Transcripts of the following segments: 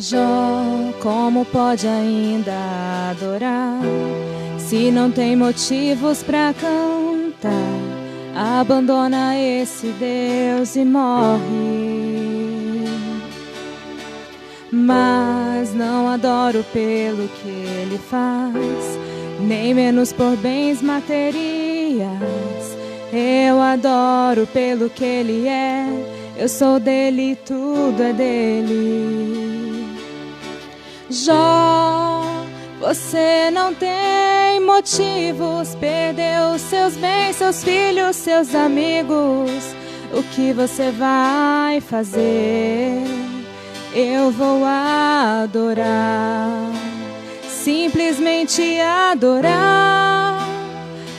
Jó, como pode ainda adorar, se não tem motivos pra cantar? Abandona esse Deus e morre. Mas não adoro pelo que ele faz, nem menos por bens materiais. Eu adoro pelo que ele é, eu sou dele, tudo é dele. Jó, você não tem motivos, perdeu seus bens, seus filhos, seus amigos. O que você vai fazer? Eu vou adorar, simplesmente adorar.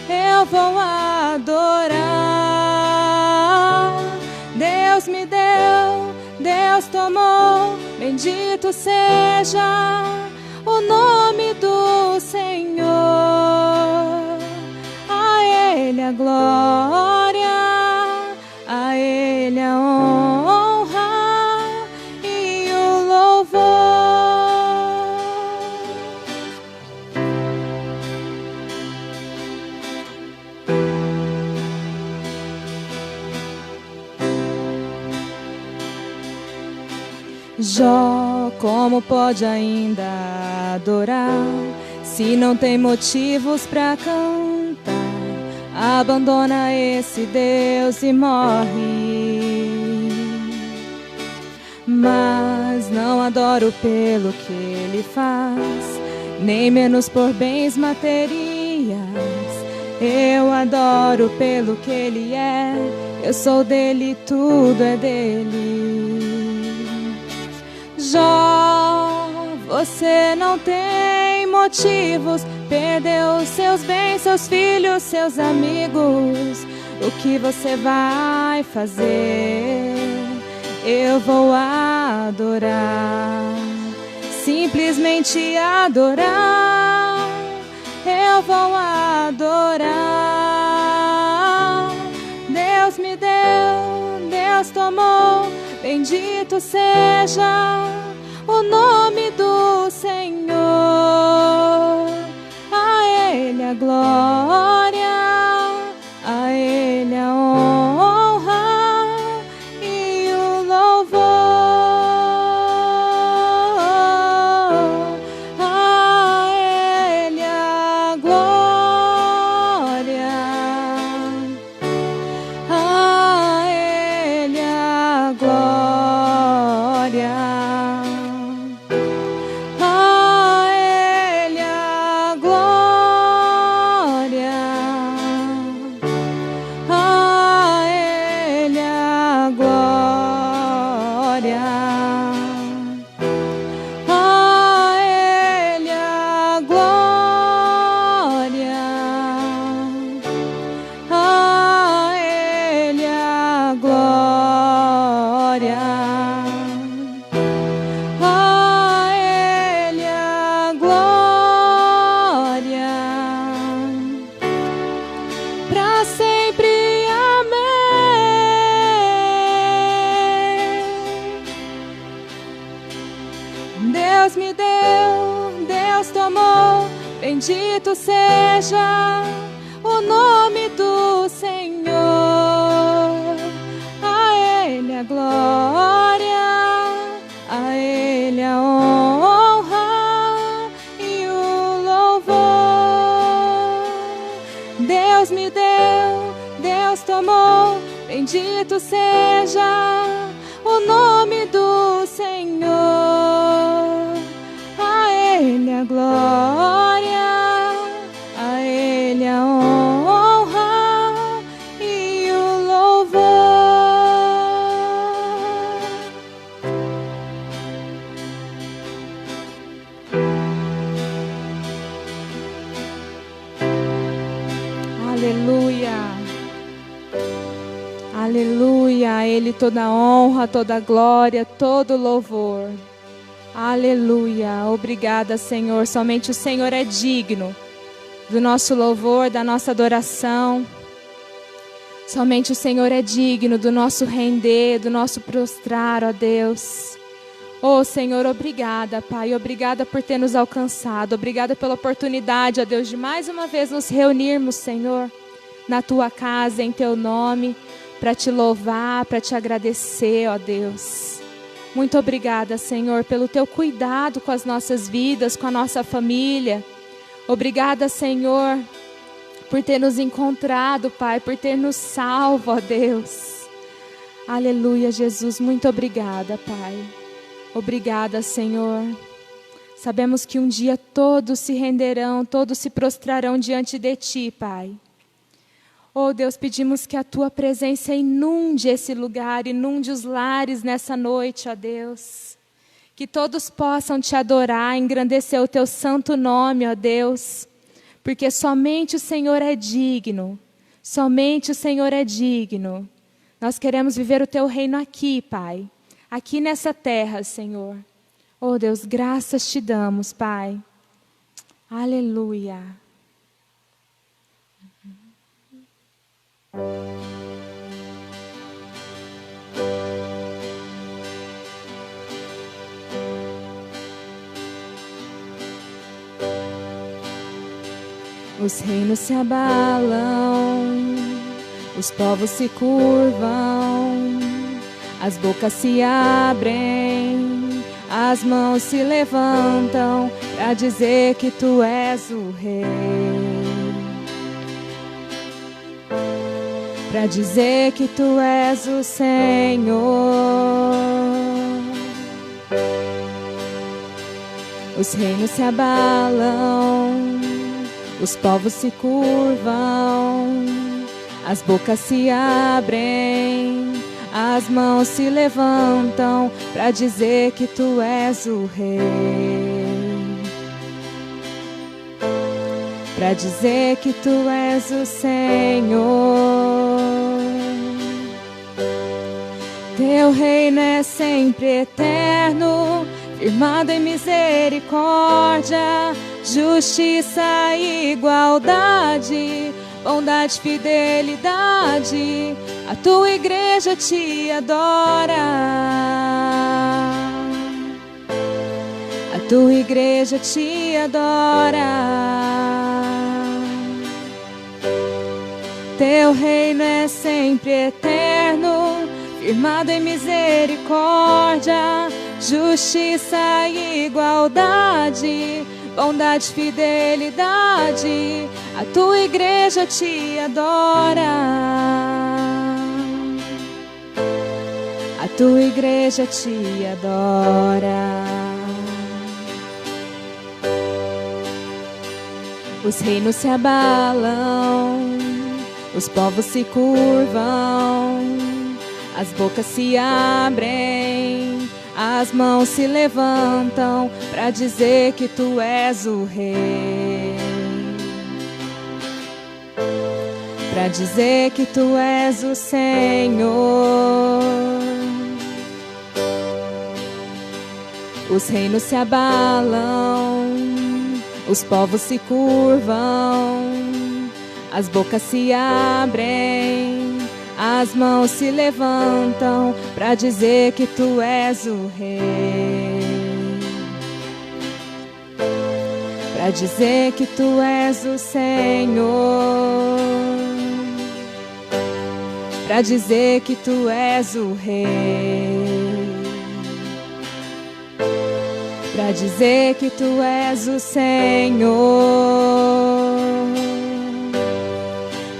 Eu vou adorar. Deus me deu, Deus tomou, bendito seja o nome do Senhor. A Ele a glória, a Ele a honra e o louvor. Jó, como pode ainda adorar, se não tem motivos pra cantar? Abandona esse Deus e morre. Mas não adoro pelo que ele faz, nem menos por bens materiais. Eu adoro pelo que ele é, eu sou dele, tudo é dele. Jó, você não tem motivos, perdeu seus bens, seus filhos, seus amigos. O que você vai fazer? Eu vou adorar, simplesmente adorar. Eu vou adorar. Deus me deu, Deus tomou, bendito seja o nome do Senhor. A Ele a glória, a Ele a honra e o louvor. A Ele a glória, a Ele a glória. Deus me deu, Deus tomou, bendito seja o nome do Senhor. A Ele a glória, a Ele a honra e o louvor. Deus me deu, Deus tomou, bendito seja o nome do Senhor. A Ele a glória, a Ele a honra e o louvor. Aleluia, aleluia, a Ele toda honra, toda glória, todo louvor. Aleluia, obrigada, Senhor. Somente o Senhor é digno do nosso louvor, da nossa adoração. Somente o Senhor é digno do nosso render, do nosso prostrar, ó Deus. Oh, Senhor, obrigada, Pai. Obrigada por ter nos alcançado. Obrigada pela oportunidade, ó Deus, de mais uma vez nos reunirmos, Senhor, na Tua casa, em Teu nome, para Te louvar, para Te agradecer, ó Deus. Muito obrigada, Senhor, pelo Teu cuidado com as nossas vidas, com a nossa família. Obrigada, Senhor, por ter nos encontrado, Pai, por ter nos salvo, ó Deus. Aleluia, Jesus. Muito obrigada, Pai. Obrigada, Senhor. Sabemos que um dia todos se renderão, todos se prostrarão diante de Ti, Pai. Oh, Deus, pedimos que a Tua presença inunde esse lugar, inunde os lares nessa noite, ó Deus. Que todos possam Te adorar, engrandecer o Teu santo nome, ó Deus. Porque somente o Senhor é digno, somente o Senhor é digno. Nós queremos viver o Teu reino aqui, Pai. Aqui nessa terra, Senhor. Oh Deus, graças Te damos, Pai. Aleluia. Os reinos se abalam, os povos se curvam, as bocas se abrem, as mãos se levantam para dizer que Tu és o Rei. Para dizer que Tu és o Senhor. Os reinos se abalam, os povos se curvam, as bocas se abrem, as mãos se levantam para dizer que Tu és o Rei. Para dizer que Tu és o Senhor. Teu reino é sempre eterno, firmado em misericórdia, justiça e igualdade, bondade e fidelidade. A Tua igreja Te adora. A Tua igreja Te adora. Teu reino é sempre eterno, firmado em misericórdia, justiça e igualdade, bondade e fidelidade. A Tua igreja Te adora. A Tua igreja Te adora. Os reinos se abalam, os povos se curvam, as bocas se abrem, as mãos se levantam para dizer que Tu és o Rei. Para dizer que Tu és o Senhor. Os reinos se abalam, os povos se curvam, as bocas se abrem, as mãos se levantam para dizer que Tu és o Rei. Para dizer que Tu és o Senhor. Para dizer que Tu és o Rei. Para dizer que Tu és o Senhor.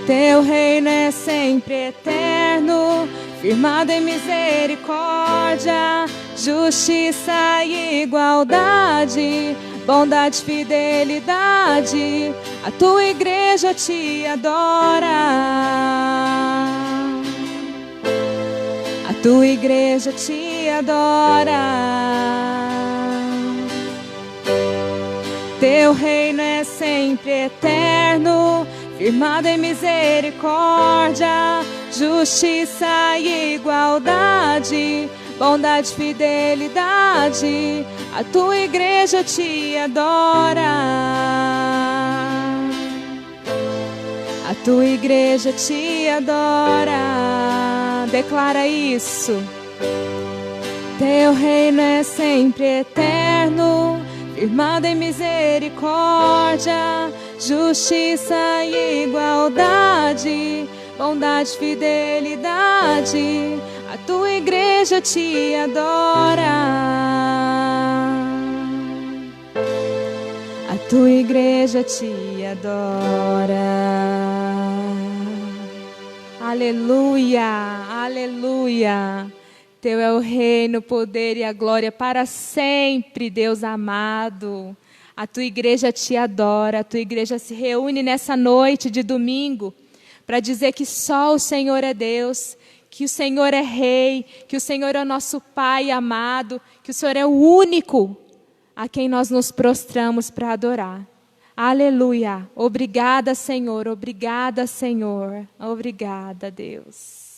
Teu reino é sempre eterno, firmado em misericórdia, justiça e igualdade, bondade e fidelidade. A Tua igreja Te adora. A Tua igreja Te adora. Teu reino é sempre eterno, firmado em misericórdia, justiça e igualdade, bondade e fidelidade. A Tua igreja Te adora. A Tua igreja Te adora. Declara isso. Teu reino é sempre eterno, firmado em misericórdia, justiça e igualdade, bondade, fidelidade. A tua igreja te adora. A tua igreja te adora. Aleluia, aleluia. Teu é o reino, o poder e a glória para sempre, Deus amado. A tua igreja te adora, a tua igreja se reúne nessa noite de domingo para dizer que só o Senhor é Deus, que o Senhor é Rei, que o Senhor é o nosso Pai amado, que o Senhor é o único a quem nós nos prostramos para adorar. Aleluia. Obrigada, Senhor. Obrigada, Senhor. Obrigada, Deus.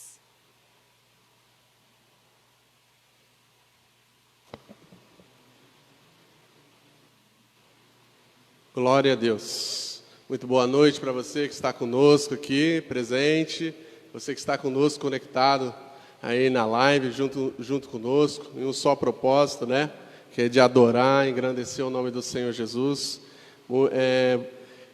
Glória a Deus. Muito boa noite para você que está conosco aqui, presente. Você que está conosco, conectado aí na live, junto conosco, em um só propósito, né? Que é de adorar, engrandecer o nome do Senhor Jesus.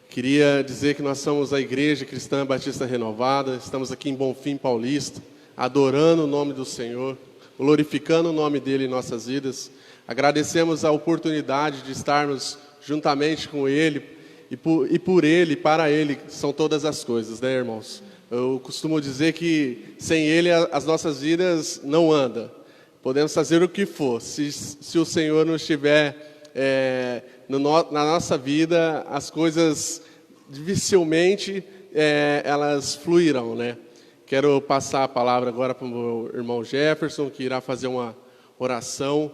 Queria dizer que nós somos a Igreja Cristã Batista Renovada, estamos aqui em Bonfim Paulista, adorando o nome do Senhor, glorificando o nome dEle em nossas vidas. Agradecemos a oportunidade de estarmos juntamente com Ele, e por Ele, para Ele, são todas as coisas, né, irmãos? Eu costumo dizer que sem Ele as nossas vidas não andam. Podemos fazer o que for, se o Senhor não estiver na nossa vida, as coisas dificilmente elas fluirão, né? Quero passar a palavra agora para o meu irmão Jefferson, que irá fazer uma oração,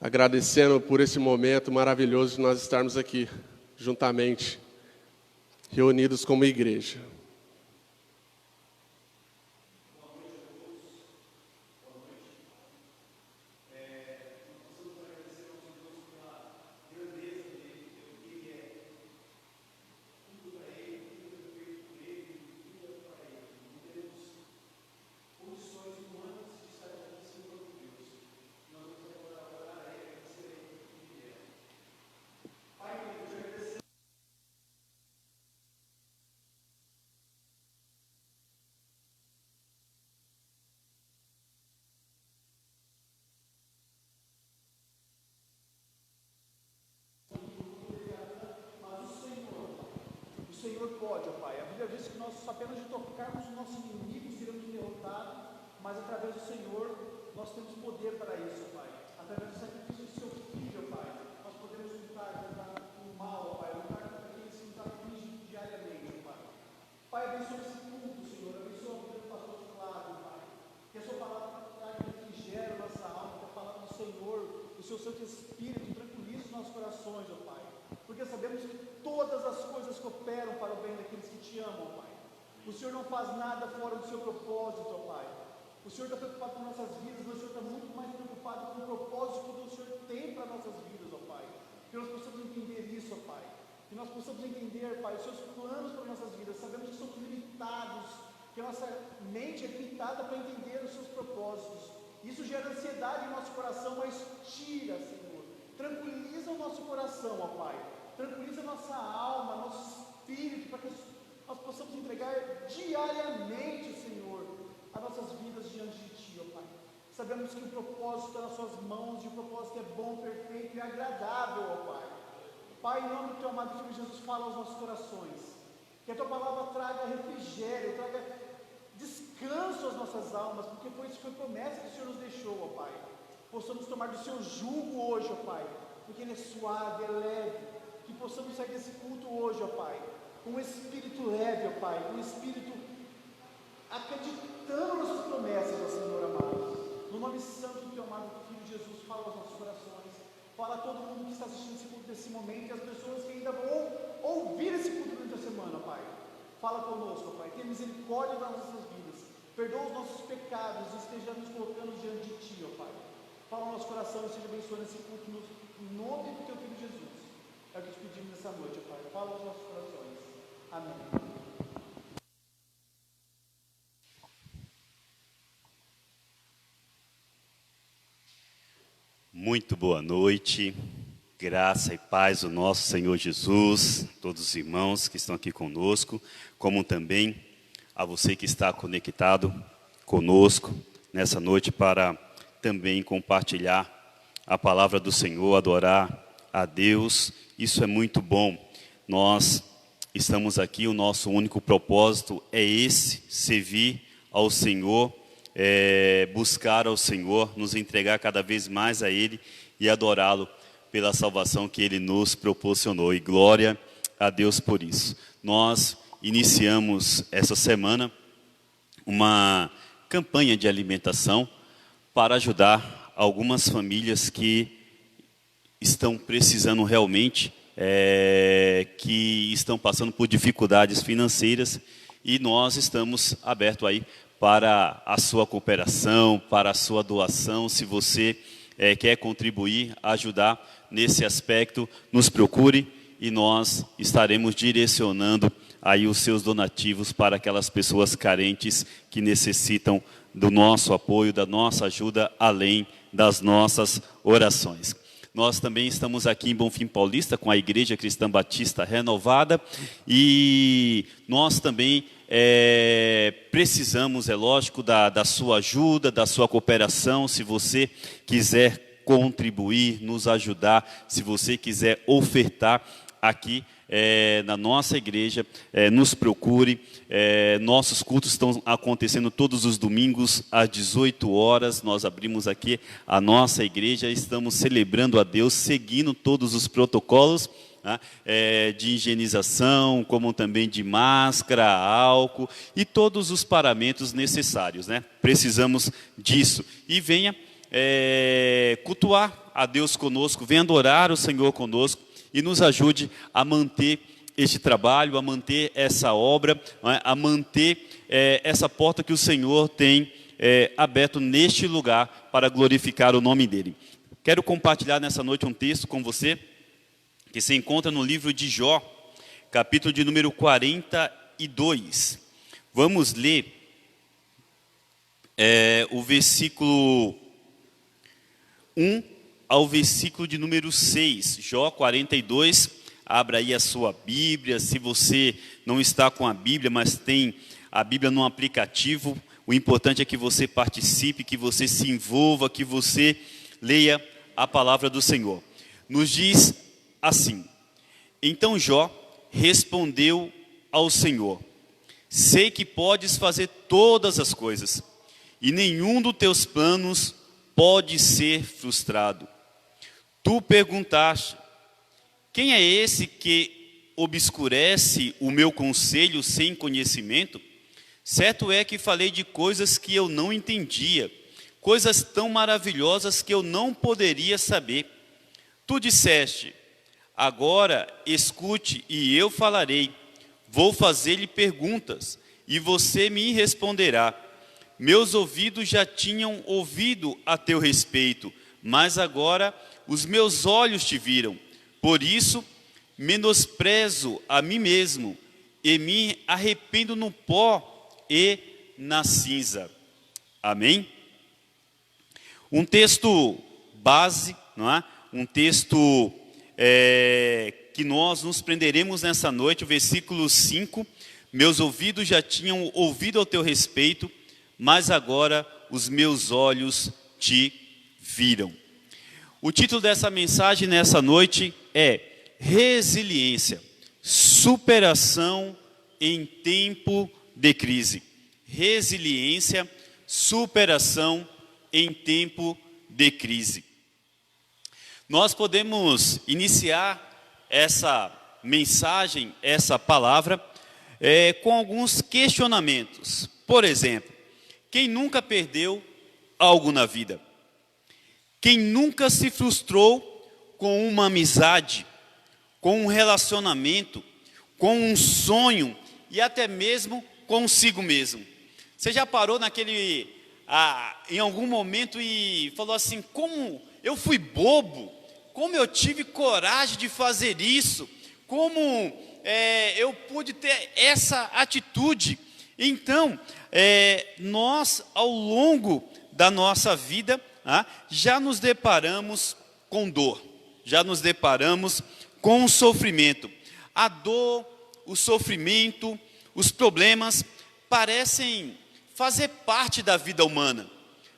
agradecendo por esse momento maravilhoso de nós estarmos aqui, juntamente, reunidos como igreja. O Senhor pode, ó Pai. A Bíblia diz que nós apenas de tocarmos os nossos inimigos seremos derrotados, mas através do Senhor nós temos poder para isso, ó Pai. Através do sacrifício do Seu Filho, ó Pai, nós podemos lutar contra o mal, ó Pai, lutar contra aqueles que nos afligem diariamente, ó Pai. Pai, abençoa esse culto, Senhor, abençoa a vida do pastor Flávio, Pai. Que a Sua palavra traga refrigério à nossa alma, que a palavra do Senhor, o Seu Santo Espírito, tranquilize os nossos corações, ó Pai. Porque sabemos que todas as coisas cooperam para o bem daqueles que te amam, ó Pai. O Senhor não faz nada fora do seu propósito, ó Pai. O Senhor está preocupado com nossas vidas, mas o Senhor está muito mais preocupado com o propósito que o Senhor tem para nossas vidas, ó Pai. Que nós possamos entender isso, ó Pai. Que nós possamos entender, Pai, os seus planos para nossas vidas. Sabemos que somos limitados, que a nossa mente é limitada para entender os seus propósitos. Isso gera ansiedade em nosso coração, mas tira, Senhor. Tranquiliza o nosso coração, ó Pai. Tranquiliza a nossa alma, nosso espírito, para que nós possamos entregar diariamente, Senhor, as nossas vidas diante de Ti, ó Pai. Sabemos que o propósito está nas Suas mãos, e o propósito é bom, perfeito e agradável, ó Pai. Pai, em nome do Teu amado Filho Jesus, fala aos nossos corações. Que a Tua palavra traga refrigério, traga descanso às nossas almas, porque foi isso que foi promessa que o Senhor nos deixou, ó Pai. Possamos tomar do Seu jugo hoje, ó Pai, porque Ele é suave, é leve. Que possamos sair desse culto hoje, ó Pai, com um espírito leve, ó Pai, com um espírito acreditando nas Suas promessas, ó Senhor amado. No nome santo do Teu amado Filho Jesus, fala aos nossos corações, fala a todo mundo que está assistindo esse culto nesse momento, e as pessoas que ainda vão ouvir esse culto durante a semana, ó Pai. Fala conosco, ó Pai, tenha misericórdia das nossas vidas, perdoa os nossos pecados e esteja nos colocando diante de Ti, ó Pai. Fala no nosso coração e seja abençoando esse culto no nome do Teu Filho Jesus. É o que te pedimos nessa noite, Pai. Fala aos nossos corações. Amém. Muito boa noite, graça e paz do nosso Senhor Jesus, todos os irmãos que estão aqui conosco, como também a você que está conectado conosco nessa noite para também compartilhar a palavra do Senhor, adorar a Deus. Isso é muito bom. Nós estamos aqui, o nosso único propósito é esse, servir ao Senhor, buscar ao Senhor, nos entregar cada vez mais a Ele e adorá-lo pela salvação que Ele nos proporcionou. E glória a Deus por isso. Nós iniciamos essa semana uma campanha de alimentação para ajudar algumas famílias que estão precisando realmente, que estão passando por dificuldades financeiras, e nós estamos abertos aí para a sua cooperação, para a sua doação. Se você quer contribuir, ajudar nesse aspecto, nos procure e nós estaremos direcionando aí os seus donativos para aquelas pessoas carentes que necessitam do nosso apoio, da nossa ajuda, além das nossas orações. Nós também estamos aqui em Bonfim Paulista com a Igreja Cristã Batista Renovada, e nós também precisamos, é lógico, da sua ajuda, da sua cooperação. Se você quiser contribuir, nos ajudar, se você quiser ofertar aqui na nossa igreja, nos procure. Nossos cultos estão acontecendo todos os domingos às 18 horas. Nós abrimos aqui a nossa igreja, estamos celebrando a Deus, seguindo todos os protocolos de higienização, como também de máscara, álcool e todos os parâmetros necessários, né? Precisamos disso. E venha cultuar a Deus conosco, venha adorar o Senhor conosco e nos ajude a manter este trabalho, a manter essa obra, a manter essa porta que o Senhor tem aberto neste lugar para glorificar o nome dEle. Quero compartilhar nessa noite um texto com você, que se encontra no livro de Jó, capítulo de número 42. Vamos ler o versículo 1 ao versículo de número 6. Jó 42, abra aí a sua Bíblia. Se você não está com a Bíblia, mas tem a Bíblia no aplicativo, o importante é que você participe, que você se envolva, que você leia a palavra do Senhor. Nos diz assim: então Jó respondeu ao Senhor: sei que podes fazer todas as coisas, e nenhum dos teus planos pode ser frustrado. Tu perguntaste: quem é esse que obscurece o meu conselho sem conhecimento? Certo é que falei de coisas que eu não entendia, coisas tão maravilhosas que eu não poderia saber. Tu disseste: agora escute e eu falarei. Vou fazer-lhe perguntas e você me responderá. Meus ouvidos já tinham ouvido a teu respeito, mas agora os meus olhos te viram. Por isso, menosprezo a mim mesmo e me arrependo no pó e na cinza. Amém? Um texto base, não é? Um texto que nós nos prenderemos nessa noite, o versículo 5. Meus ouvidos já tinham ouvido ao teu respeito, mas agora os meus olhos te viram. O título dessa mensagem nessa noite é Resiliência, superação em tempo de crise. Resiliência, superação em tempo de crise. Nós podemos iniciar essa mensagem, essa palavra, com alguns questionamentos. Por exemplo, quem nunca perdeu algo na vida? Quem nunca se frustrou com uma amizade, com um relacionamento, com um sonho e até mesmo consigo mesmo? Você já parou em algum momento e falou assim: como eu fui bobo, como eu tive coragem de fazer isso, como eu pude ter essa atitude? Então, nós ao longo da nossa vida já nos deparamos com dor, já nos deparamos com o sofrimento. A dor, o sofrimento, os problemas parecem fazer parte da vida humana.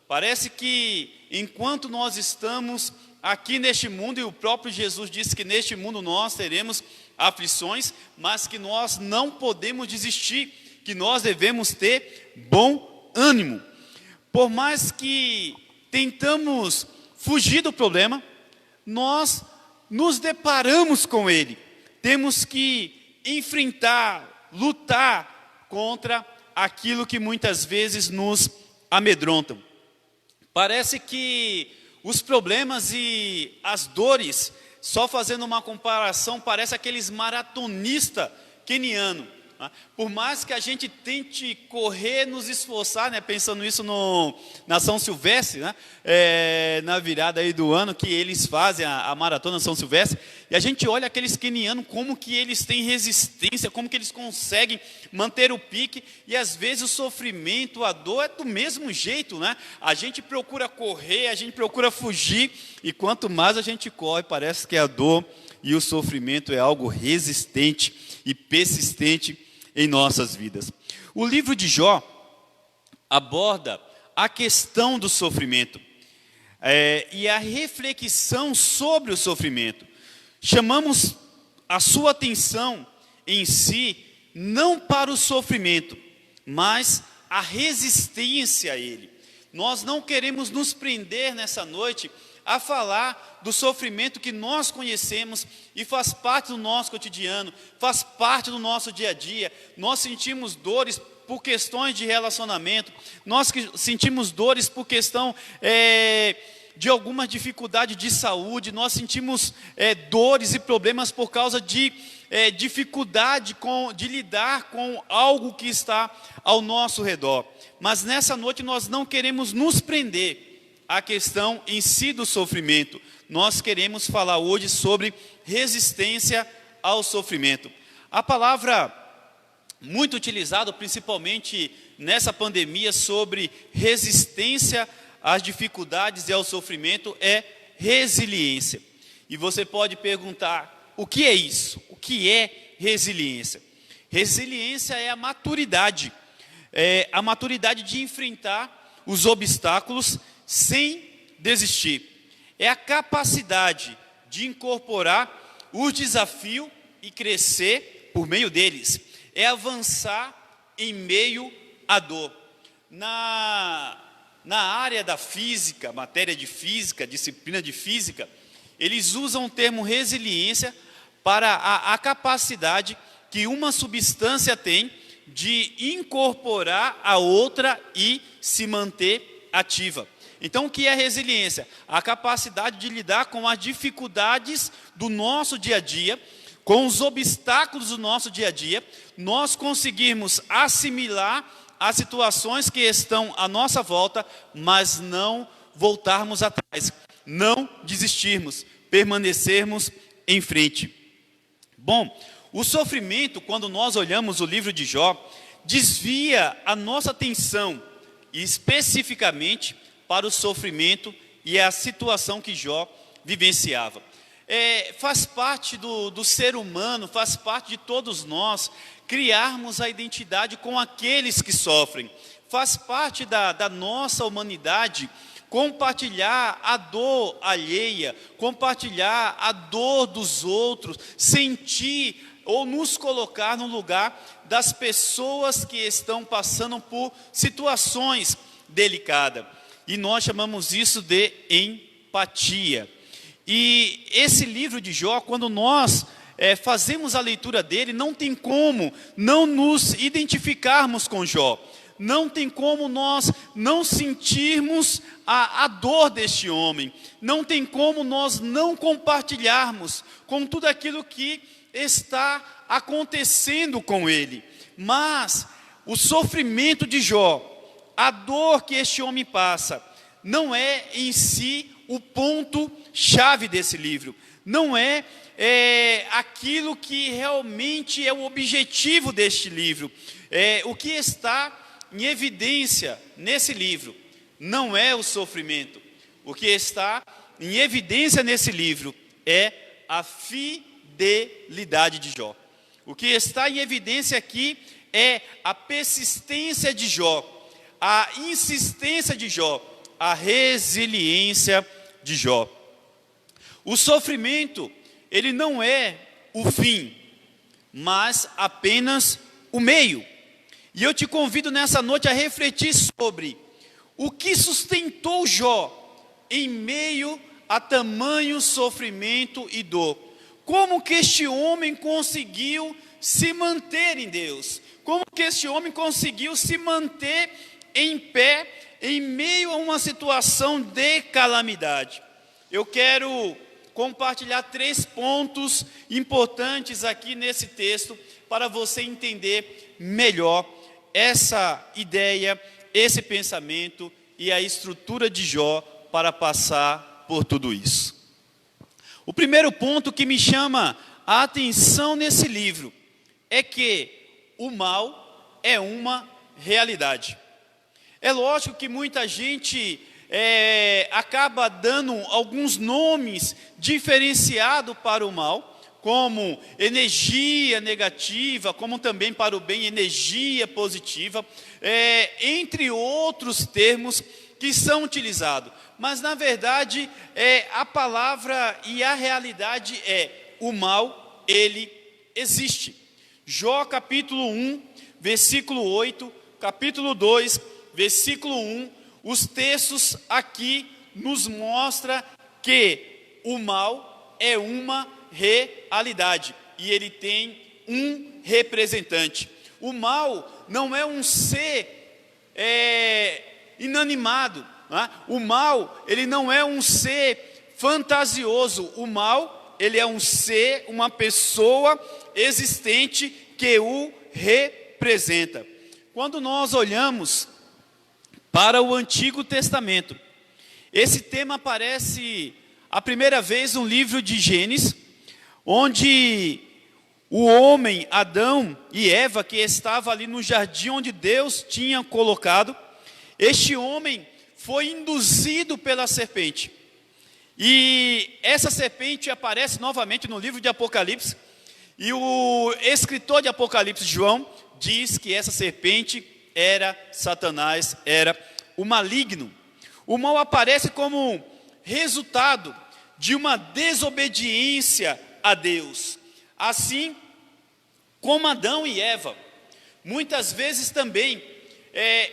Parece que enquanto nós estamos aqui neste mundo, e o próprio Jesus disse que neste mundo nós teremos aflições, mas que nós não podemos desistir, que nós devemos ter bom ânimo. Por mais que tentamos fugir do problema, nós nos deparamos com ele. Temos que enfrentar, lutar contra aquilo que muitas vezes nos amedrontam. Parece que os problemas e as dores, só fazendo uma comparação, parece aqueles maratonistas quenianos. Por mais que a gente tente correr, nos esforçar, né, pensando isso na São Silvestre, né, na virada aí do ano, que eles fazem a maratona São Silvestre, e a gente olha aqueles quenianos, como que eles têm resistência, como que eles conseguem manter o pique, e às vezes o sofrimento, a dor é do mesmo jeito, né? A gente procura correr, a gente procura fugir, e quanto mais a gente corre, parece que a dor e o sofrimento é algo resistente e persistente em nossas vidas. O livro de Jó aborda a questão do sofrimento e a reflexão sobre o sofrimento. Chamamos a sua atenção em si, não para o sofrimento, mas a resistência a ele. Nós não queremos nos prender nessa noite a falar do sofrimento que nós conhecemos e faz parte do nosso cotidiano, faz parte do nosso dia a dia. Nós sentimos dores por questões de relacionamento, nós sentimos dores por questão de alguma dificuldade de saúde, nós sentimos dores e problemas por causa de dificuldade de lidar com algo que está ao nosso redor. Mas nessa noite nós não queremos nos prender a questão em si do sofrimento. Nós queremos falar hoje sobre resistência ao sofrimento. A palavra muito utilizada, principalmente nessa pandemia, sobre resistência às dificuldades e ao sofrimento é resiliência. E você pode perguntar, o que é isso? O que é resiliência? Resiliência é a maturidade de enfrentar os obstáculos sem desistir. É a capacidade de incorporar o desafio e crescer por meio deles. É avançar em meio à dor. Na área da física, matéria de física, disciplina de física, eles usam o termo resiliência para a capacidade que uma substância tem de incorporar a outra e se manter ativa. Então, o que é resiliência? A capacidade de lidar com as dificuldades do nosso dia a dia, com os obstáculos do nosso dia a dia, nós conseguirmos assimilar as situações que estão à nossa volta, mas não voltarmos atrás, não desistirmos, permanecermos em frente. Bom, o sofrimento, quando nós olhamos o livro de Jó, desvia a nossa atenção, especificamente para o sofrimento e a situação que Jó vivenciava. Faz parte do ser humano, faz parte de todos nós, criarmos a identidade com aqueles que sofrem. Faz parte da nossa humanidade compartilhar a dor alheia, compartilhar a dor dos outros, sentir ou nos colocar no lugar das pessoas que estão passando por situações delicadas. E nós chamamos isso de empatia. E esse livro de Jó, quando nós fazemos a leitura dele, não tem como não nos identificarmos com Jó. Não tem como nós não sentirmos a dor deste homem. Não tem como nós não compartilharmos com tudo aquilo que está acontecendo com ele. Mas o sofrimento de Jó, a dor que este homem passa, não é em si o ponto-chave desse livro. Não é aquilo que realmente é o objetivo deste livro. O que está em evidência nesse livro não é o sofrimento. O que está em evidência nesse livro é a fidelidade de Jó. O que está em evidência aqui é a persistência de Jó, a insistência de Jó, a resiliência de Jó. O sofrimento, ele não é o fim, mas apenas o meio. E eu te convido nessa noite a refletir sobre o que sustentou Jó em meio a tamanho sofrimento e dor. Como que este homem conseguiu se manter em Deus? Como que este homem conseguiu se manter em pé em meio a uma situação de calamidade? Eu quero compartilhar 3 pontos importantes aqui nesse texto para você entender melhor essa ideia, esse pensamento e a estrutura de Jó para passar por tudo isso. O primeiro ponto que me chama a atenção nesse livro é que o mal é uma realidade. É lógico que muita gente acaba dando alguns nomes diferenciados para o mal, como energia negativa, como também para o bem, energia positiva, entre outros termos que são utilizados. Mas na verdade, a palavra e a realidade o mal, ele existe. Jó capítulo 1, versículo 8, capítulo 2, versículo 1, os textos aqui nos mostram que o mal é uma realidade e ele tem um representante. O mal não é um ser inanimado, né? O mal, ele não é um ser fantasioso. O mal, ele é um ser, uma pessoa existente que o representa. Quando nós olhamos para o Antigo Testamento, esse tema aparece a primeira vez no livro de Gênesis, onde o homem, Adão e Eva, que estava ali no jardim onde Deus tinha colocado, este homem foi induzido pela serpente. E essa serpente aparece novamente no livro de Apocalipse, e o escritor de Apocalipse, João, diz que essa serpente era Satanás, era o maligno. O mal aparece como resultado de uma desobediência a Deus. Assim como Adão e Eva, muitas vezes também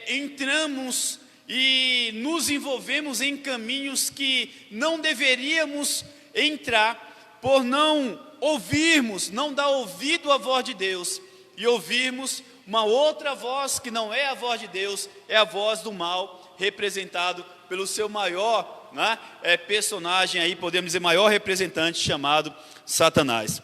entramos e nos envolvemos em caminhos que não deveríamos entrar, por não ouvirmos, não dar ouvido à voz de Deus, e ouvirmos uma outra voz que não é a voz de Deus, é a voz do mal, representado pelo seu maior personagem aí, podemos dizer, maior representante, chamado Satanás.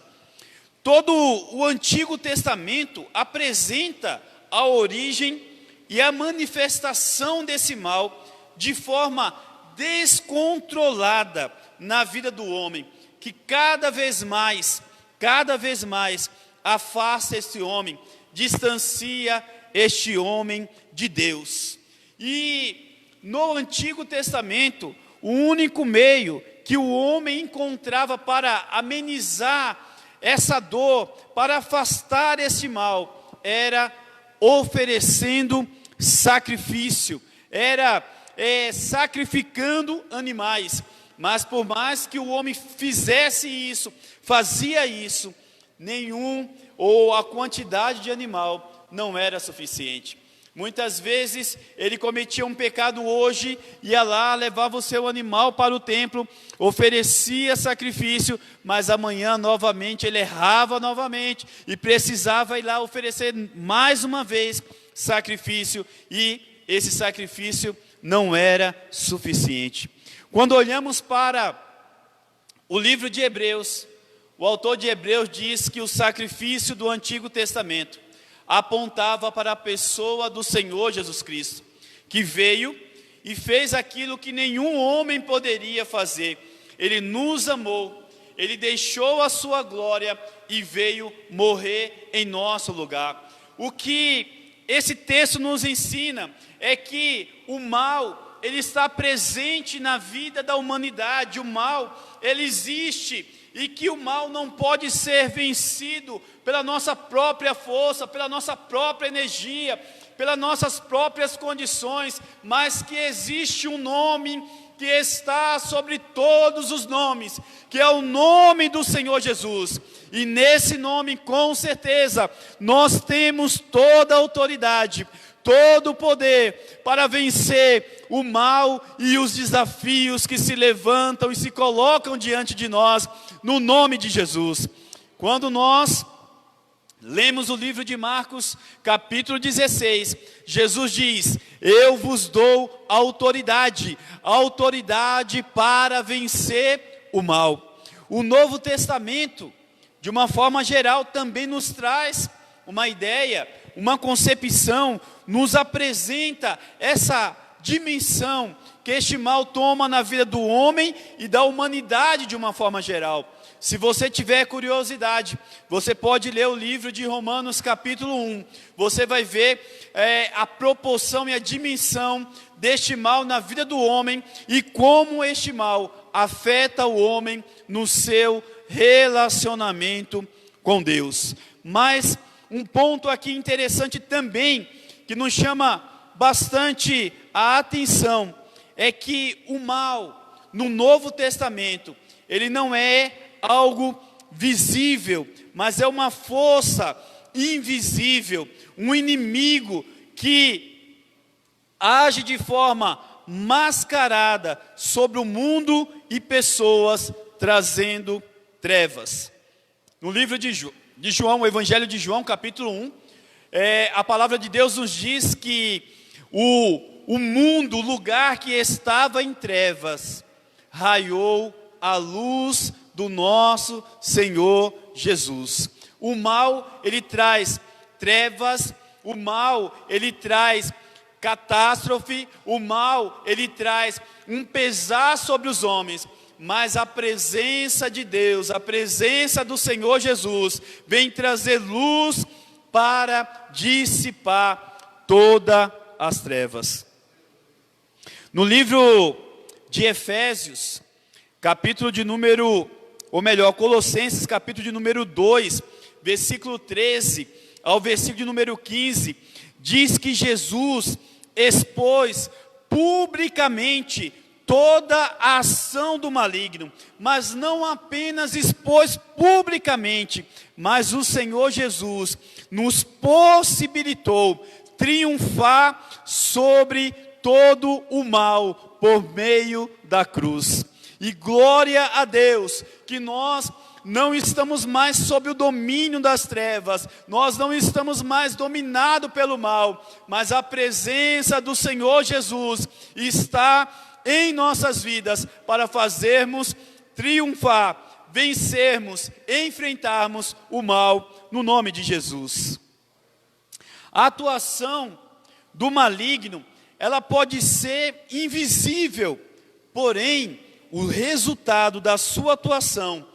Todo o Antigo Testamento apresenta a origem e a manifestação desse mal de forma descontrolada na vida do homem, que cada vez mais afasta esse homem, distancia este homem de Deus. E no Antigo Testamento, o único meio que o homem encontrava para amenizar essa dor, para afastar esse mal, era oferecendo sacrifício, era sacrificando animais. Mas por mais que o homem fizesse isso, fazia isso, ou a quantidade de animal não era suficiente. Muitas vezes ele cometia um pecado hoje, ia lá, levava o seu animal para o templo, oferecia sacrifício, mas amanhã novamente ele errava novamente e precisava ir lá oferecer mais uma vez sacrifício, e esse sacrifício não era suficiente. Quando olhamos para o livro de Hebreus, o autor de Hebreus diz que o sacrifício do Antigo Testamento apontava para a pessoa do Senhor Jesus Cristo, que veio e fez aquilo que nenhum homem poderia fazer. Ele nos amou, ele deixou a sua glória e veio morrer em nosso lugar. O que esse texto nos ensina é que o mal ele está presente na vida da humanidade. O mal, ele existe, e que o mal não pode ser vencido pela nossa própria força, pela nossa própria energia, pelas nossas próprias condições, mas que existe um nome que está sobre todos os nomes, que é o nome do Senhor Jesus. E nesse nome, com certeza, nós temos toda a autoridade, todo o poder para vencer o mal e os desafios que se levantam e se colocam diante de nós, no nome de Jesus. Quando nós lemos o livro de Marcos, capítulo 16, Jesus diz: eu vos dou autoridade para vencer o mal. O Novo Testamento, de uma forma geral, também nos traz uma ideia, uma concepção, nos apresenta essa dimensão que este mal toma na vida do homem e da humanidade de uma forma geral. Se você tiver curiosidade, você pode ler o livro de Romanos capítulo 1. Você vai ver a proporção e a dimensão deste mal na vida do homem e como este mal afeta o homem no seu relacionamento com Deus. Mas um ponto aqui interessante também, que nos chama bastante a atenção, é que o mal no Novo Testamento, ele não é algo visível, mas é uma força invisível, um inimigo que age de forma mascarada sobre o mundo e pessoas, trazendo trevas. No livro de João, o Evangelho de João, capítulo 1, a palavra de Deus nos diz que o mundo, o lugar que estava em trevas, raiou a luz do nosso Senhor Jesus. O mal, ele traz trevas, o mal, ele traz catástrofe, o mal, ele traz um pesar sobre os homens, mas a presença de Deus, a presença do Senhor Jesus, vem trazer luz para dissipar todas as trevas. No livro de Efésios, capítulo de número, ou melhor, Colossenses, capítulo de número 2, versículo 13 ao versículo de número 15, diz que Jesus expôs publicamente toda a ação do maligno, mas não apenas expôs publicamente, mas o Senhor Jesus nos possibilitou triunfar sobre todo o mal por meio da cruz. E glória a Deus, que nós não estamos mais sob o domínio das trevas, nós não estamos mais dominados pelo mal, mas a presença do Senhor Jesus está em nossas vidas para fazermos triunfar, vencermos, enfrentarmos o mal no nome de Jesus. A atuação do maligno, ela pode ser invisível, porém, o resultado da sua atuação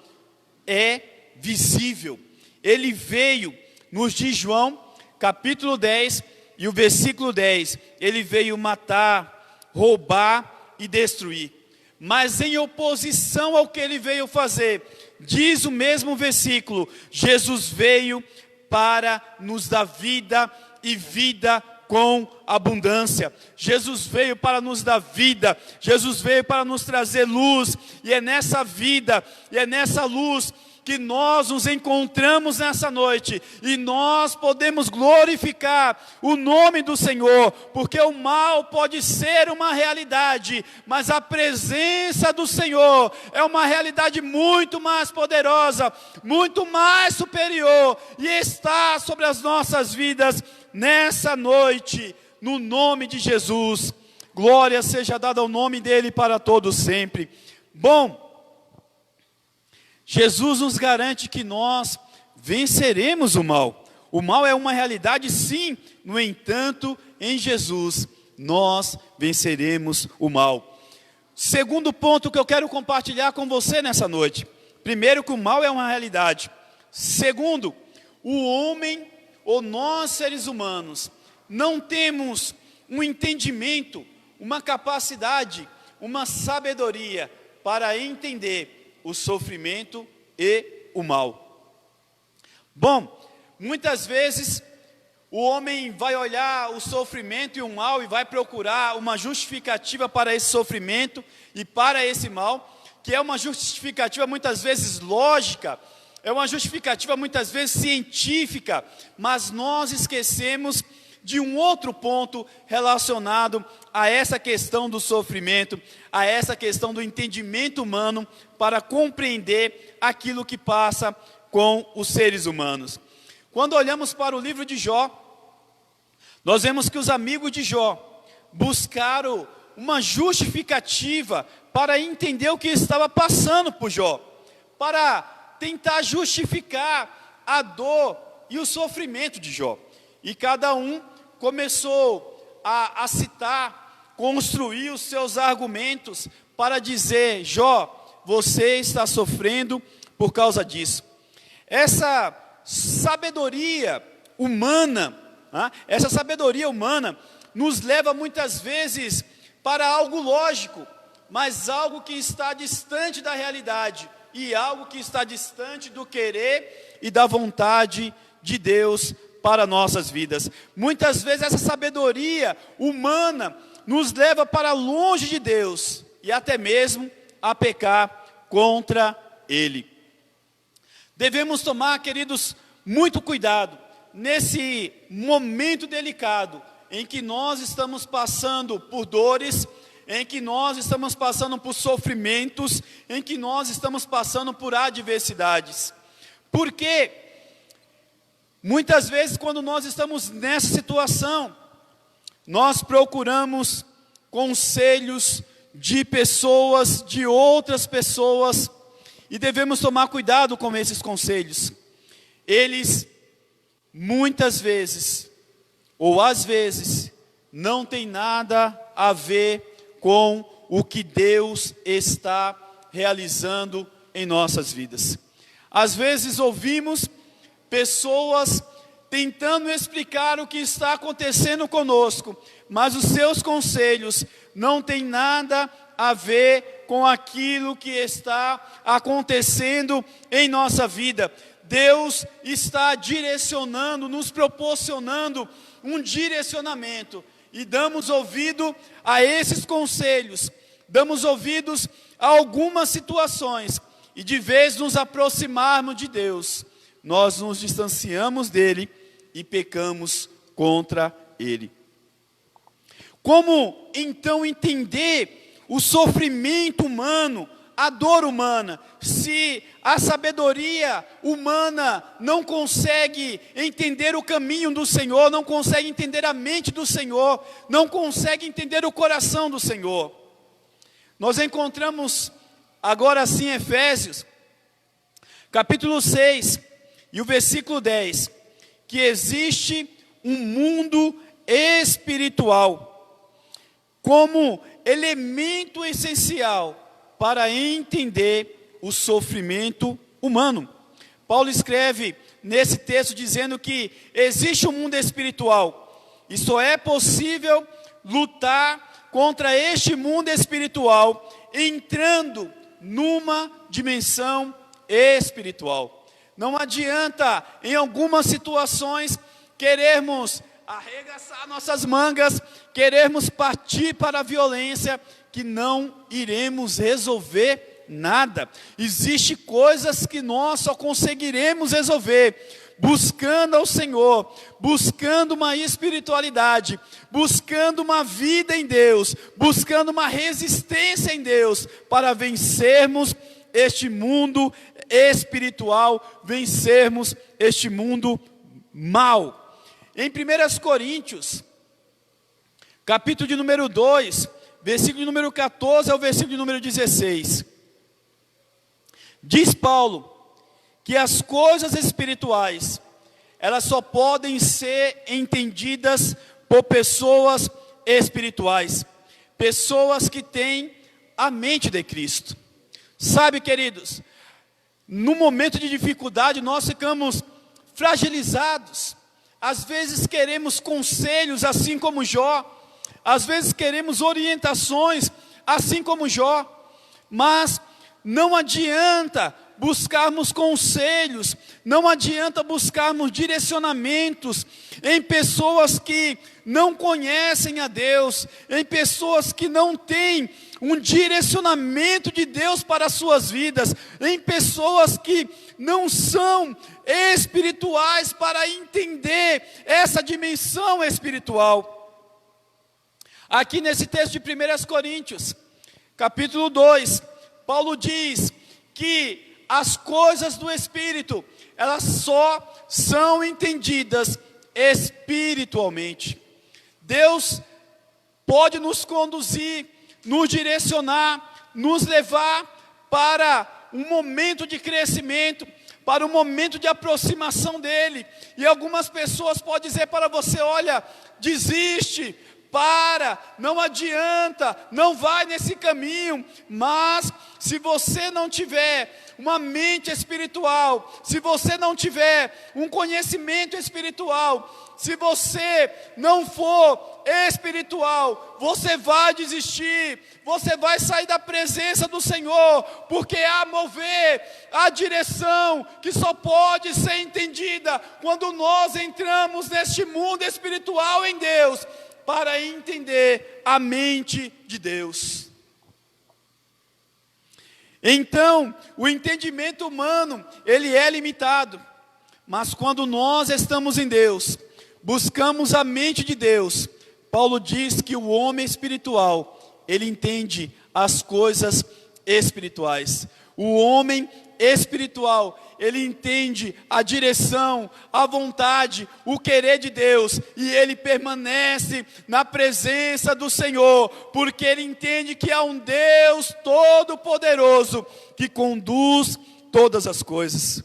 é visível. Ele veio, nos diz João, capítulo 10 e o versículo 10, ele veio matar, roubar e destruir. Mas em oposição ao que ele veio fazer, diz o mesmo versículo, Jesus veio para nos dar vida e vida com abundância. Jesus veio para nos dar vida, Jesus veio para nos trazer luz, e é nessa vida, e é nessa luz que nós nos encontramos nessa noite, e nós podemos glorificar o nome do Senhor, porque o mal pode ser uma realidade, mas a presença do Senhor é uma realidade muito mais poderosa, muito mais superior, e está sobre as nossas vidas nessa noite, no nome de Jesus. Glória seja dada ao nome dele para todos sempre. Bom, Jesus nos garante que nós venceremos o mal. O mal é uma realidade, sim, no entanto, em Jesus nós venceremos o mal. Segundo ponto que eu quero compartilhar com você nessa noite. Primeiro, que o mal é uma realidade. Segundo, o homem, ou nós seres humanos, não temos um entendimento uma capacidade, uma sabedoria para entender o sofrimento e o mal. Bom, muitas vezes o homem vai olhar o sofrimento e o mal e vai procurar uma justificativa para esse sofrimento e para esse mal, que é uma justificativa muitas vezes lógica, é uma justificativa muitas vezes científica, mas nós esquecemos de um outro ponto relacionado a essa questão do sofrimento, a essa questão do entendimento humano para compreender aquilo que passa com os seres humanos. Quando olhamos para o livro de Jó, nós vemos que os amigos de Jó buscaram uma justificativa para entender o que estava passando por Jó, para tentar justificar a dor e o sofrimento de Jó. E cada um começou a citar, construir os seus argumentos para dizer: Jó, você está sofrendo por causa disso. Essa sabedoria humana, nos leva muitas vezes para algo lógico, mas algo que está distante da realidade e algo que está distante do querer e da vontade de Deus para nossas vidas. Muitas vezes essa sabedoria humana nos leva para longe de Deus e até mesmo a pecar contra Ele. Devemos tomar, queridos, muito cuidado nesse momento delicado em que nós estamos passando por dores, em que nós estamos passando por sofrimentos, em que nós estamos passando por adversidades. Porque muitas vezes, quando nós estamos nessa situação, nós procuramos conselhos de pessoas, de outras pessoas, e devemos tomar cuidado com esses conselhos. Eles, muitas vezes, ou às vezes, não tem nada a ver com o que Deus está realizando em nossas vidas. Às vezes ouvimos pessoas tentando explicar o que está acontecendo conosco, mas os seus conselhos não têm nada a ver com aquilo que está acontecendo em nossa vida. Deus está direcionando, nos proporcionando um direcionamento, e damos ouvido a esses conselhos, damos ouvidos a algumas situações, e de vez nos aproximarmos de Deus, nós nos distanciamos dele e pecamos contra ele. Como então entender o sofrimento humano, a dor humana, se a sabedoria humana não consegue entender o caminho do Senhor, não consegue entender a mente do Senhor, não consegue entender o coração do Senhor? Nós encontramos agora sim em Efésios, capítulo 6, e o versículo 10, que existe um mundo espiritual como elemento essencial para entender o sofrimento humano. Paulo escreve nesse texto dizendo que existe um mundo espiritual e só é possível lutar contra este mundo espiritual entrando numa dimensão espiritual. Não adianta em algumas situações querermos arregaçar nossas mangas, querermos partir para a violência, que não iremos resolver nada. Existem coisas que nós só conseguiremos resolver buscando ao Senhor, buscando uma espiritualidade, buscando uma vida em Deus, buscando uma resistência em Deus, para vencermos este mundo espiritual, vencermos este mundo mal. Em 1 Coríntios, capítulo de número 2, versículo de número 14 ao versículo de número 16. Diz Paulo que as coisas espirituais, elas só podem ser entendidas por pessoas espirituais, pessoas que têm a mente de Cristo. Sabe, queridos, no momento de dificuldade nós ficamos fragilizados. Às vezes queremos conselhos, assim como Jó. às vezes queremos orientações, assim como Jó, mas não adianta buscarmos conselhos, não adianta buscarmos direcionamentos em pessoas que não conhecem a Deus, em pessoas que não têm um direcionamento de Deus para as suas vidas, em pessoas que não são espirituais para entender essa dimensão espiritual. Aqui nesse texto de 1 Coríntios, capítulo 2, Paulo diz que as coisas do Espírito, elas só são entendidas espiritualmente. Deus pode nos conduzir, nos direcionar, nos levar para um momento de crescimento, para um momento de aproximação dEle. E algumas pessoas podem dizer para você: olha, desiste, para, não adianta, não vai nesse caminho. Mas se você não tiver uma mente espiritual, se você não tiver um conhecimento espiritual, se você não for espiritual, você vai desistir, você vai sair da presença do Senhor, porque há mover, há direção que só pode ser entendida quando nós entramos neste mundo espiritual em Deus, para entender a mente de Deus. Então, o entendimento humano, ele é limitado, mas quando nós estamos em Deus, buscamos a mente de Deus, Paulo diz que o homem espiritual, ele entende as coisas espirituais. O homem espiritual, ele entende a direção, a vontade, o querer de Deus, e ele permanece na presença do Senhor, porque ele entende que há um Deus todo-poderoso, que conduz todas as coisas.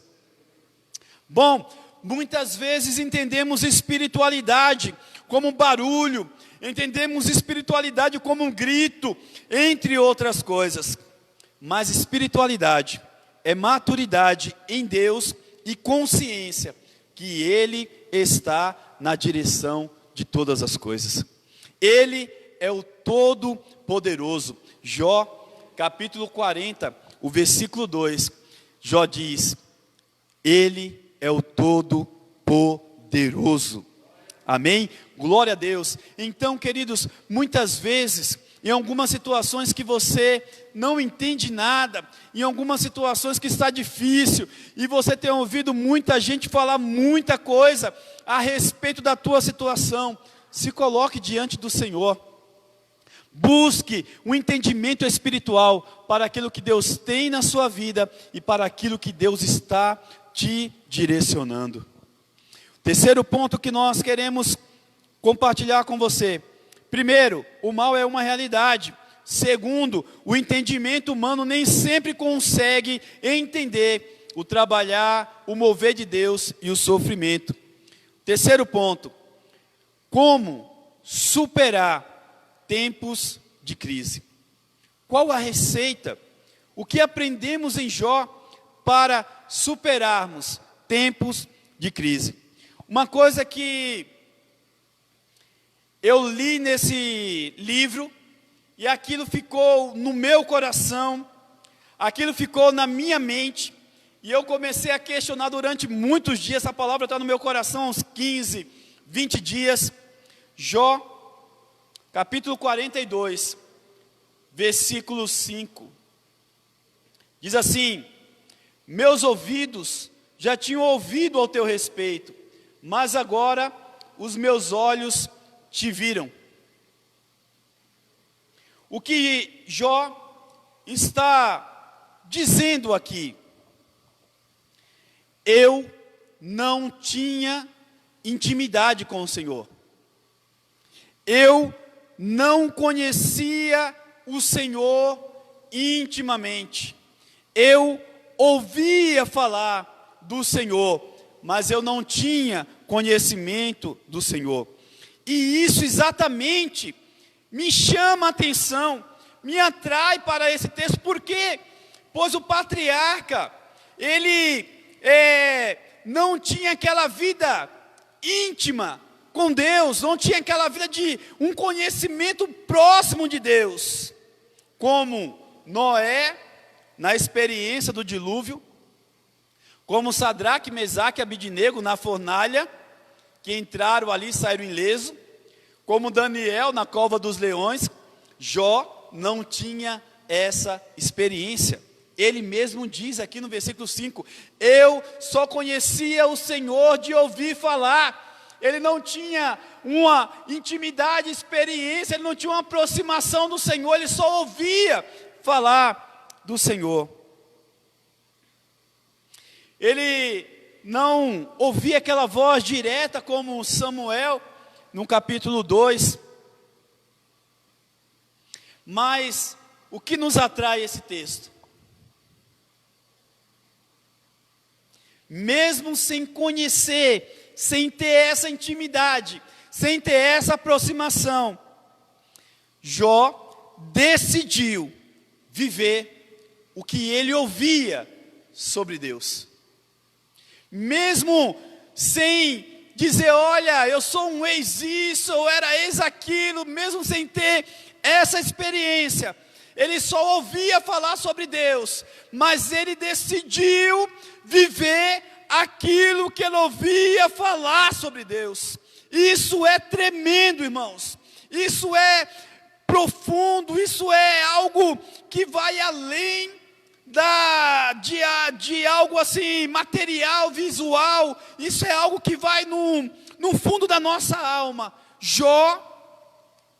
Bom, muitas vezes entendemos espiritualidade como barulho, entendemos espiritualidade como um grito, entre outras coisas. Mas espiritualidade é maturidade em Deus e consciência que Ele está na direção de todas as coisas. Ele é o Todo-Poderoso. Jó, capítulo 40, o versículo 2, Jó diz: Ele é o Todo-Poderoso. Amém? Glória a Deus. Então, queridos, muitas vezes, em algumas situações que você não entende nada, em algumas situações que está difícil, e você tem ouvido muita gente falar muita coisa a respeito da tua situação, se coloque diante do Senhor. Busque um entendimento espiritual para aquilo que Deus tem na sua vida e para aquilo que Deus está te direcionando. Terceiro ponto que nós queremos compartilhar com você. Primeiro, o mal é uma realidade. Segundo, o entendimento humano nem sempre consegue entender o trabalhar, o mover de Deus e o sofrimento. Terceiro ponto, como superar tempos de crise. Qual a receita? O que aprendemos em Jó para superarmos tempos de crise? Uma coisa que eu li nesse livro, e aquilo ficou no meu coração, aquilo ficou na minha mente, e eu comecei a questionar durante muitos dias. Essa palavra está no meu coração há uns 15, 20 dias. Jó, capítulo 42, versículo 5. Diz assim: meus ouvidos já tinham ouvido ao teu respeito, mas agora os meus olhos te viram. O que Jó está dizendo aqui: eu não tinha intimidade com o Senhor, eu não conhecia o Senhor intimamente, eu ouvia falar do Senhor, mas eu não tinha conhecimento do Senhor. E isso exatamente me chama a atenção, me atrai para esse texto. Por quê? Pois o patriarca, ele não tinha aquela vida íntima com Deus, não tinha aquela vida de um conhecimento próximo de Deus, como Noé, na experiência do dilúvio, como Sadraque, Mesaque e Abidnego na fornalha, que entraram ali e saíram ileso, como Daniel na cova dos leões. Jó não tinha essa experiência. Ele mesmo diz aqui no versículo 5, eu só conhecia o Senhor de ouvir falar. Ele não tinha uma intimidade, experiência, ele não tinha uma aproximação do Senhor, ele só ouvia falar do Senhor. Ele não ouvia aquela voz direta como Samuel, no capítulo 2. Mas o que nos atrai esse texto? Mesmo sem conhecer, sem ter essa intimidade, sem ter essa aproximação, Jó decidiu viver o que ele ouvia sobre Deus. Mesmo sem dizer, olha, eu sou um ex isso, eu era ex aquilo, mesmo sem ter essa experiência, ele só ouvia falar sobre Deus, mas ele decidiu viver aquilo que ele ouvia falar sobre Deus. Isso é tremendo, irmãos. Isso é profundo, isso é algo que vai além de algo assim, material, visual. Isso é algo que vai no fundo da nossa alma. Jó,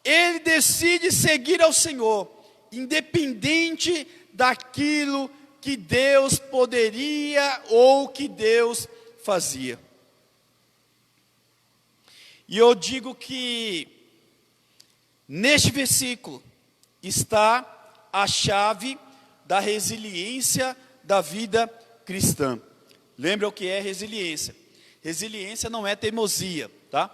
ele decide seguir ao Senhor, independente daquilo que Deus poderia ou que Deus fazia. E eu digo que neste versículo está a chave da resiliência da vida cristã. Lembra o que é resiliência? Resiliência não é teimosia, tá?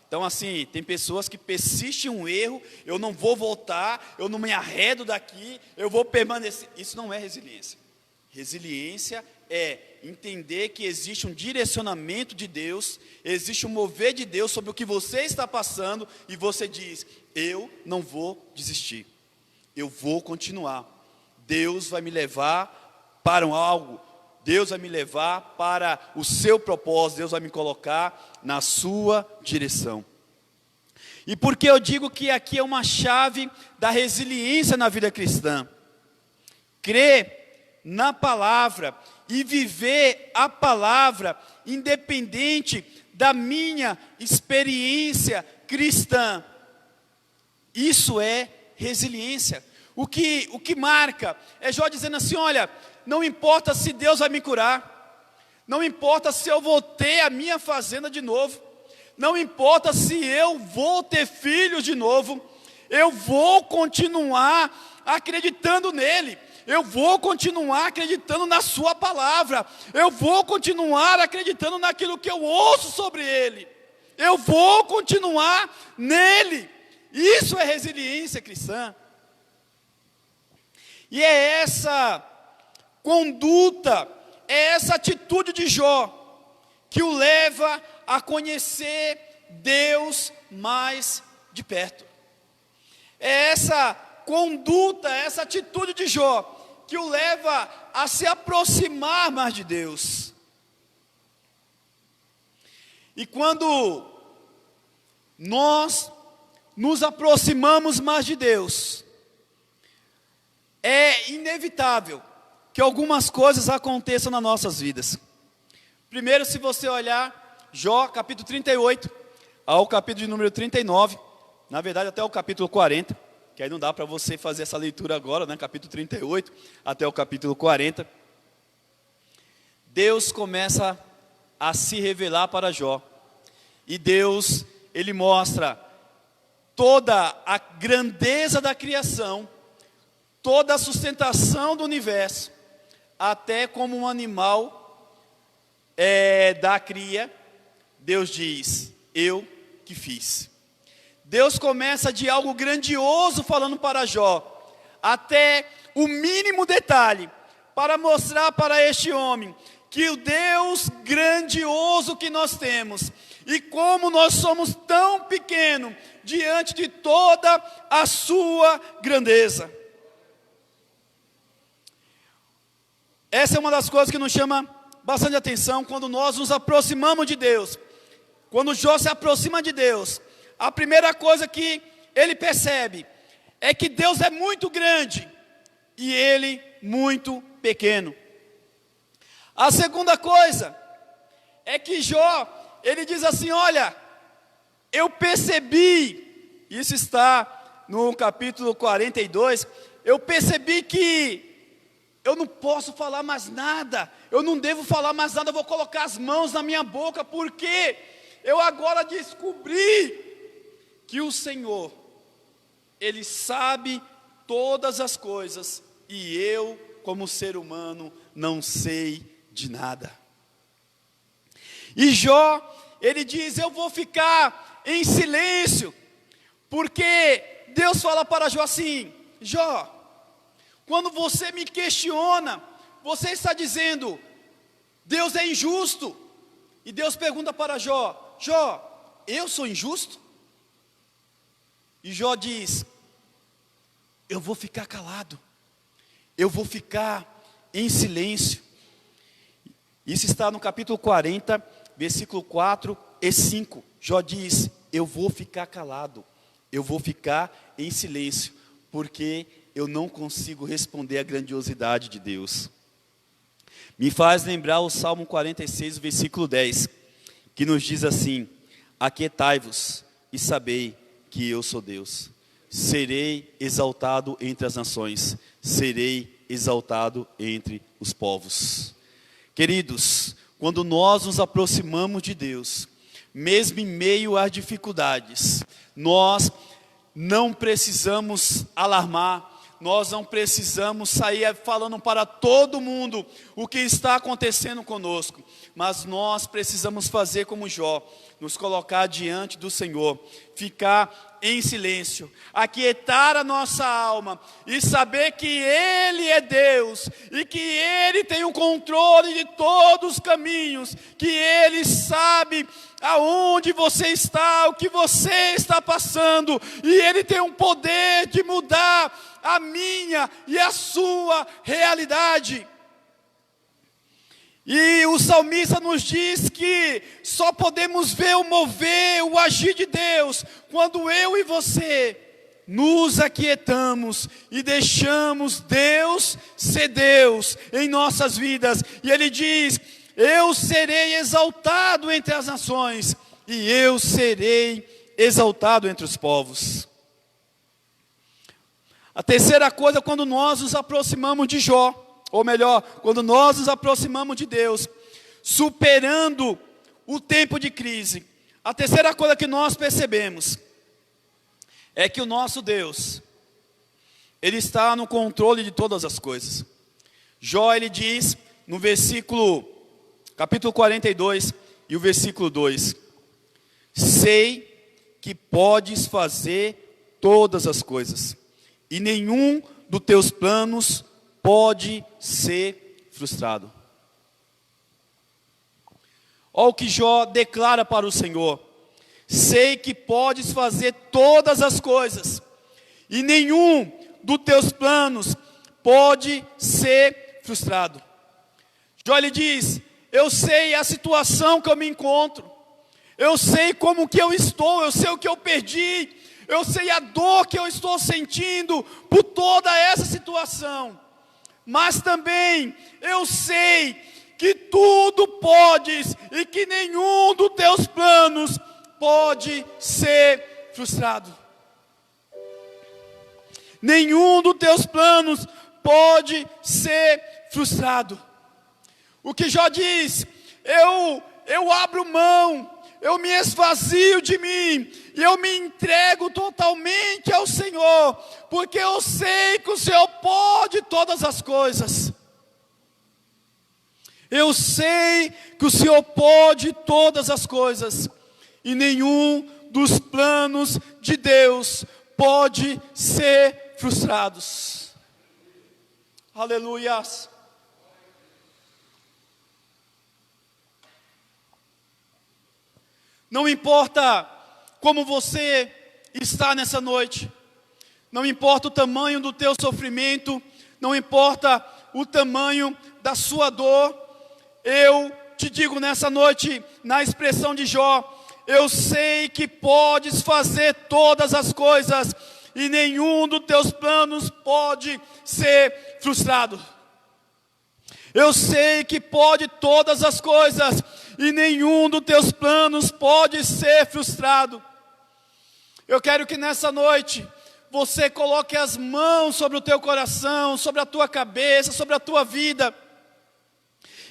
Então assim, tem pessoas que persistem em um erro, eu não vou voltar, eu não me arredo daqui, eu vou permanecer. Isso não é resiliência. Resiliência é entender que existe um direcionamento de Deus, existe um mover de Deus sobre o que você está passando, e você diz, eu não vou desistir, eu vou continuar. Deus vai me levar para algo, Deus vai me levar para o seu propósito, Deus vai me colocar na sua direção. E por que eu digo que aqui é uma chave da resiliência na vida cristã? Crer na palavra e viver a palavra, independente da minha experiência cristã. Isso é resiliência. O que marca é Jó dizendo assim, olha, não importa se Deus vai me curar, não importa se eu vou ter a minha fazenda de novo, não importa se eu vou ter filhos de novo, eu vou continuar acreditando nele, eu vou continuar acreditando na sua palavra, eu vou continuar acreditando naquilo que eu ouço sobre ele, eu vou continuar nele. Isso é resiliência cristã. E é essa conduta, é essa atitude de Jó que o leva a conhecer Deus mais de perto. É essa conduta, essa atitude de Jó que o leva a se aproximar mais de Deus. E quando nós nos aproximamos mais de Deus, é inevitável que algumas coisas aconteçam nas nossas vidas. Primeiro, se você olhar Jó, capítulo 38, ao capítulo de número 39, na verdade até o capítulo 40, que aí não dá para você fazer essa leitura agora, né? Capítulo 38 até o capítulo 40. Deus começa a se revelar para Jó. E Deus, ele mostra toda a grandeza da criação, toda a sustentação do universo, até como um animal da cria, Deus diz, eu que fiz. Deus começa de algo grandioso falando para Jó, até o mínimo detalhe, para mostrar para este homem, que o Deus grandioso precioso que nós temos e como nós somos tão pequenos diante de toda a sua grandeza. Essa é uma das coisas que nos chama bastante atenção quando nós nos aproximamos de Deus. Quando Jó se aproxima de Deus, a primeira coisa que ele percebe é que Deus é muito grande e ele muito pequeno. A segunda coisa é que Jó, ele diz assim: olha, eu percebi, isso está no capítulo 42, eu percebi que eu não posso falar mais nada, eu não devo falar mais nada, eu vou colocar as mãos na minha boca, porque eu agora descobri que o Senhor, Ele sabe todas as coisas, e eu, como ser humano, não sei de nada. E Jó, ele diz: eu vou ficar em silêncio, porque Deus fala para Jó assim: Jó, quando você me questiona, você está dizendo, Deus é injusto. E Deus pergunta para Jó: Jó, eu sou injusto? E Jó diz: eu vou ficar calado, eu vou ficar em silêncio. Isso está no capítulo 40, versículo 4 e 5. Jó diz: eu vou ficar calado, eu vou ficar em silêncio, porque eu não consigo responder à grandiosidade de Deus. Me faz lembrar o Salmo 46, versículo 10, que nos diz assim: aquietai-vos e sabei que eu sou Deus. Serei exaltado entre as nações, serei exaltado entre os povos. Queridos, quando nós nos aproximamos de Deus, mesmo em meio às dificuldades, nós não precisamos alarmar, nós não precisamos sair falando para todo mundo o que está acontecendo conosco, mas nós precisamos fazer como Jó, nos colocar diante do Senhor, ficar em silêncio, aquietar a nossa alma e saber que Ele é Deus e que Ele tem o controle de todos os caminhos, que Ele sabe aonde você está, o que você está passando, e Ele tem um poder de mudar a minha e a sua realidade. E o salmista nos diz que só podemos ver o mover, o agir de Deus, quando eu e você nos aquietamos e deixamos Deus ser Deus em nossas vidas. E Ele diz: eu serei exaltado entre as nações, e eu serei exaltado entre os povos. A terceira coisa, quando nós nos aproximamos de Jó, ou melhor, quando nós nos aproximamos de Deus, superando o tempo de crise, a terceira coisa que nós percebemos é que o nosso Deus, Ele está no controle de todas as coisas. Jó, ele diz no capítulo 42 e o versículo 2: sei que podes fazer todas as coisas, e nenhum dos teus planos pode ser frustrado. Olha o que Jó declara para o Senhor: sei que podes fazer todas as coisas, e nenhum dos teus planos pode ser frustrado. Jó, ele diz: eu sei a situação que eu me encontro, eu sei como que eu estou, eu sei o que eu perdi, eu sei a dor que eu estou sentindo por toda essa situação. Mas também eu sei que tudo podes e que nenhum dos teus planos pode ser frustrado. Nenhum dos teus planos pode ser frustrado. O que Jó diz: eu abro mão, eu me esvazio de mim, e eu me entrego totalmente ao Senhor, porque eu sei que o Senhor pode todas as coisas. Eu sei que o Senhor pode todas as coisas, e nenhum dos planos de Deus pode ser frustrados. Aleluias. Não importa como você está nessa noite, não importa o tamanho do teu sofrimento, não importa o tamanho da sua dor, eu te digo nessa noite, na expressão de Jó, eu sei que podes fazer todas as coisas, e nenhum dos teus planos pode ser frustrado. Eu sei que pode todas as coisas, e nenhum dos teus planos pode ser frustrado. Eu quero que nessa noite, você coloque as mãos sobre o teu coração, sobre a tua cabeça, sobre a tua vida.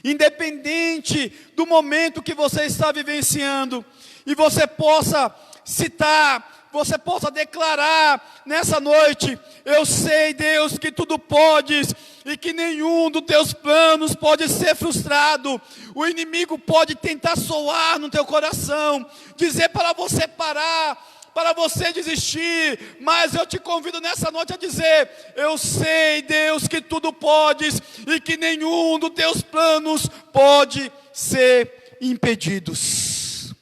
Independente do momento que você está vivenciando, e você possa citar, você possa declarar nessa noite: eu sei, Deus, que tudo podes, e que nenhum dos teus planos pode ser frustrado. O inimigo pode tentar soar no teu coração, dizer para você parar, para você desistir, mas eu te convido nessa noite a dizer: eu sei, Deus, que tudo podes, e que nenhum dos teus planos pode ser impedidos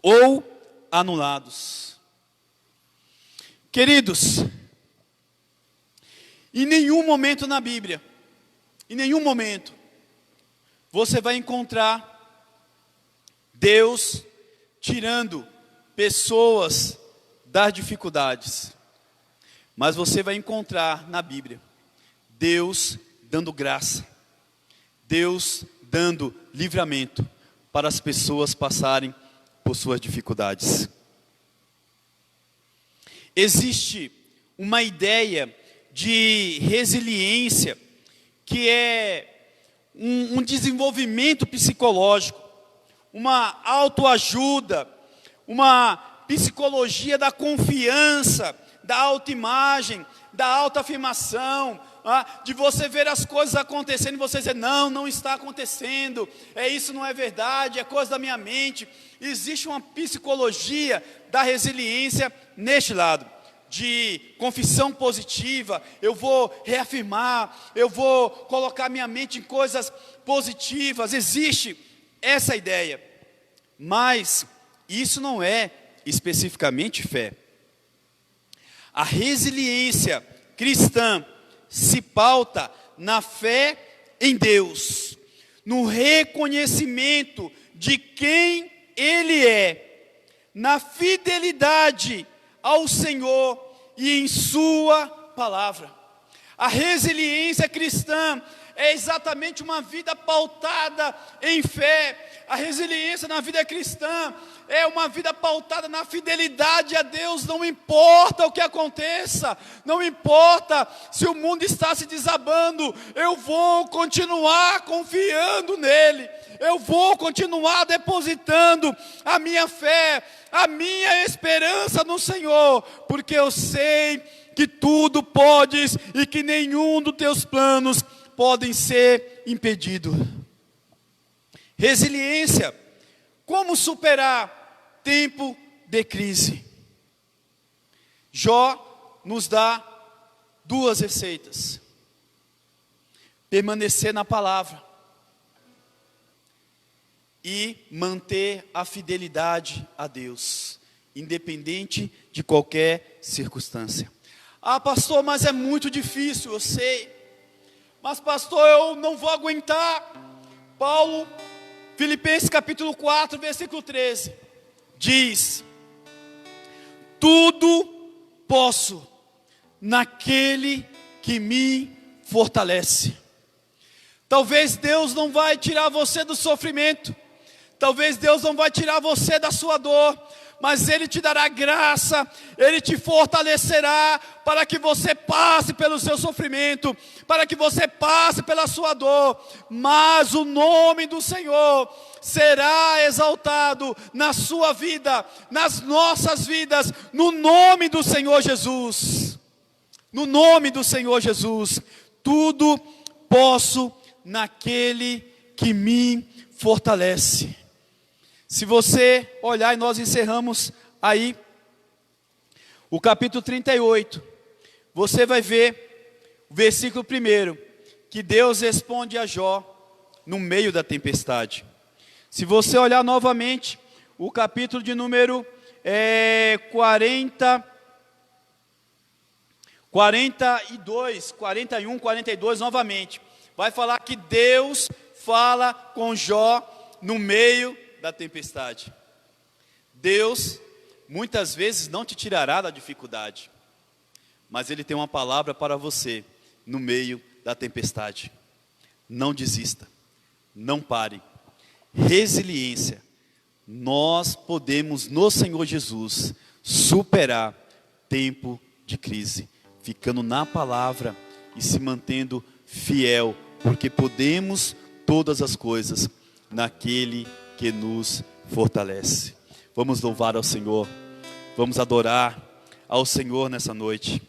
ou anulados. Queridos, em nenhum momento na Bíblia, em nenhum momento, você vai encontrar Deus tirando pessoas das dificuldades. Mas você vai encontrar na Bíblia Deus dando graça, Deus dando livramento para as pessoas passarem por suas dificuldades. Existe uma ideia de resiliência que é um desenvolvimento psicológico, uma autoajuda, uma psicologia da confiança, da autoimagem, da autoafirmação, de você ver as coisas acontecendo e você dizer: não está acontecendo, isso não é verdade, é coisa da minha mente. Existe uma psicologia da resiliência neste lado, de confissão positiva. Eu vou reafirmar, eu vou colocar minha mente em coisas positivas. Existe essa ideia, mas isso não é especificamente fé. A resiliência cristã se pauta na fé em Deus, no reconhecimento de quem Ele é, na fidelidade ao Senhor e em Sua palavra. A resiliência cristã é exatamente uma vida pautada em fé. A resiliência na vida cristã é uma vida pautada na fidelidade a Deus. Não importa o que aconteça, não importa se o mundo está se desabando, eu vou continuar confiando nele, eu vou continuar depositando a minha fé, a minha esperança no Senhor, porque eu sei que tudo podes e que nenhum dos teus planos podem ser impedidos. Resiliência, como superar tempo de crise? Jó nos dá duas receitas: permanecer na palavra e manter a fidelidade a Deus, independente de qualquer circunstância. Pastor, mas é muito difícil, eu sei. Mas pastor, eu não vou aguentar. Paulo, Filipenses capítulo 4, versículo 13, diz: tudo posso naquele que me fortalece. Talvez Deus não vai tirar você do sofrimento, talvez Deus não vai tirar você da sua dor, mas Ele te dará graça, Ele te fortalecerá para que você passe pelo seu sofrimento, para que você passe pela sua dor, mas o nome do Senhor será exaltado na sua vida, nas nossas vidas, no nome do Senhor Jesus. No nome do Senhor Jesus, tudo posso naquele que me fortalece. Se você olhar, e nós encerramos aí o capítulo 38, você vai ver o versículo 1, que Deus responde a Jó no meio da tempestade. Se você olhar novamente o capítulo de número 42, 41, 42 novamente. Vai falar que Deus fala com Jó no meio da tempestade. Deus muitas vezes não te tirará da dificuldade, mas Ele tem uma palavra para você no meio da tempestade. Não desista, não pare. Resiliência. Nós podemos no Senhor Jesus superar tempo de crise, ficando na palavra e se mantendo fiel, porque podemos todas as coisas naquele que nos fortalece. Vamos louvar ao Senhor, vamos adorar ao Senhor nessa noite.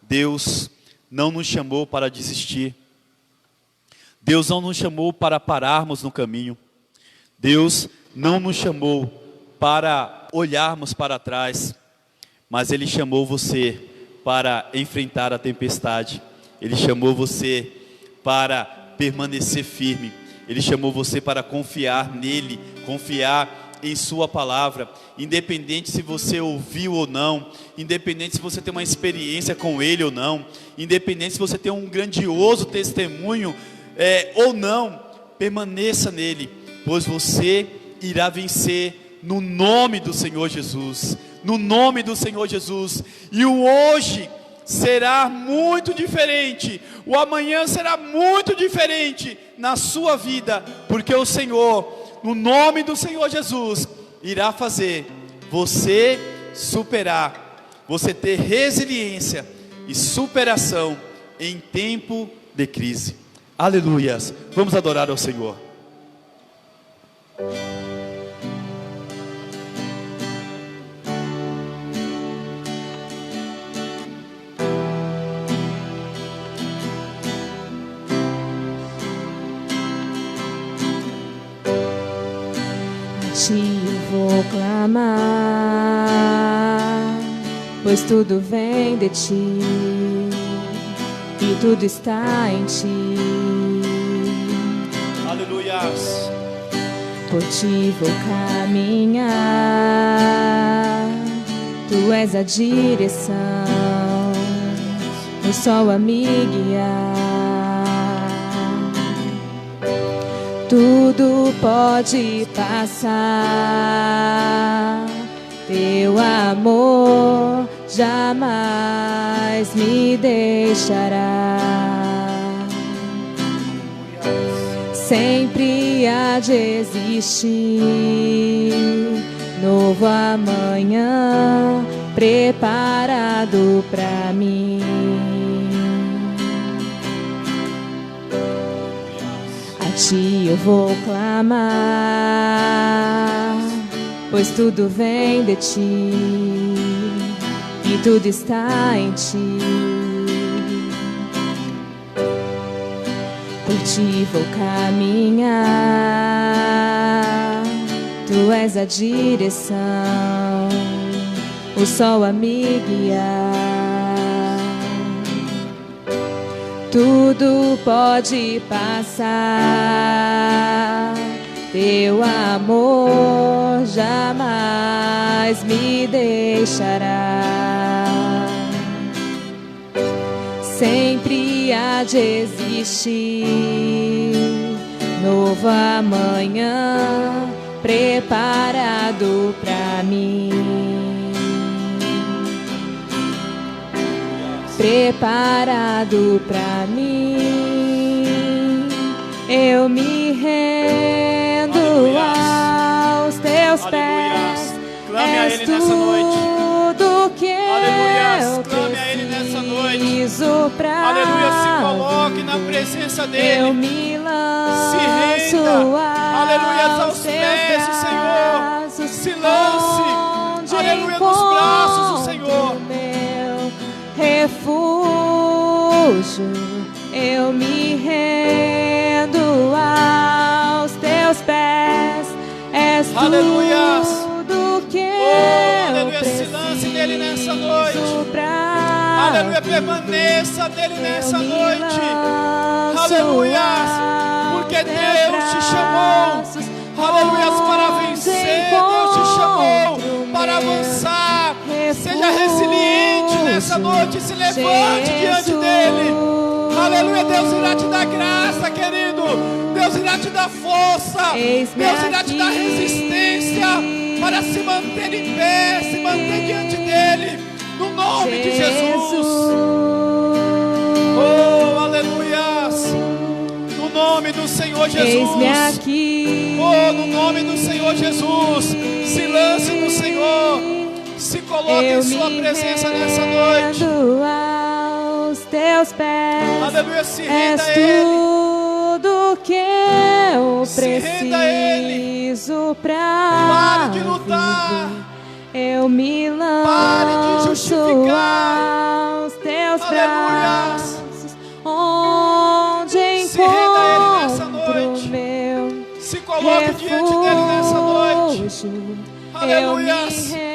Deus não nos chamou para desistir, Deus não nos chamou para pararmos no caminho, Deus não nos chamou para olharmos para trás, mas Ele chamou você para enfrentar a tempestade, Ele chamou você para permanecer firme, Ele chamou você para confiar nele, confiar em sua palavra, independente se você ouviu ou não, independente se você tem uma experiência com Ele ou não, independente se você tem um grandioso testemunho ou não, permaneça nele, pois você irá vencer no nome do Senhor Jesus, no nome do Senhor Jesus. E o hoje será muito diferente, o amanhã será muito diferente na sua vida, porque o Senhor, no nome do Senhor Jesus, irá fazer você superar, você ter resiliência e superação em tempo de crise. Aleluias, vamos adorar ao Senhor. Te vou clamar, pois tudo vem de ti e tudo está em ti. Aleluias. Por ti vou caminhar, tu és a direção, o sol a me guiar. Tudo pode passar, teu amor jamais me deixará. Sempre há de existir novo amanhã preparado pra mim. A ti eu vou clamar, pois tudo vem de ti e tudo está em ti. Por ti vou caminhar, tu és a direção, o sol a me guiar. Tudo pode passar, teu amor jamais me deixará. Sempre há de existir novo amanhã preparado pra mim. Preparado pra mim. Eu me rendo aos teus pés. Clame a És Ele nessa noite. tudo que Aleluia, eu clame a Ele nessa noite. preciso pra Aleluia, se coloque na presença dEle. eu me lanço Se renda. Aleluia, aos pés do Senhor. Se lance. Aleluia, nos braços do Senhor. Meu refúgio, eu me rendo aos teus pés. És Aleluias. tudo que Aleluia, eu se lance nele nessa noite. preciso pra Aleluia, permaneça nele nessa noite. Aleluia, porque Deus te chamou. Aleluia, para vencer. Deus te para avançar. Seja resiliente nessa noite, se levante diante dele. Aleluia, Deus irá te dar graça, querido. Deus irá te dar força. Deus irá te dar resistência para se manter em pé, se manter diante dele, no nome de Jesus. Oh, aleluias. No nome do Senhor Jesus. Eis-me aqui. Oh, no nome do Senhor Jesus. Se lance no Senhor. Se coloque em sua presença nessa noite. Aos teus pés. Aleluia, se renda a És Ele. tudo que eu Se renda a Ele. preciso pra Pare de lutar. Eu me lanço Pare de justificar. aos teus Aleluia. braços, onde Se renda a Ele nessa encontro noite. meu Se coloque diante dele nessa noite. refúgio. Aleluia. Eu me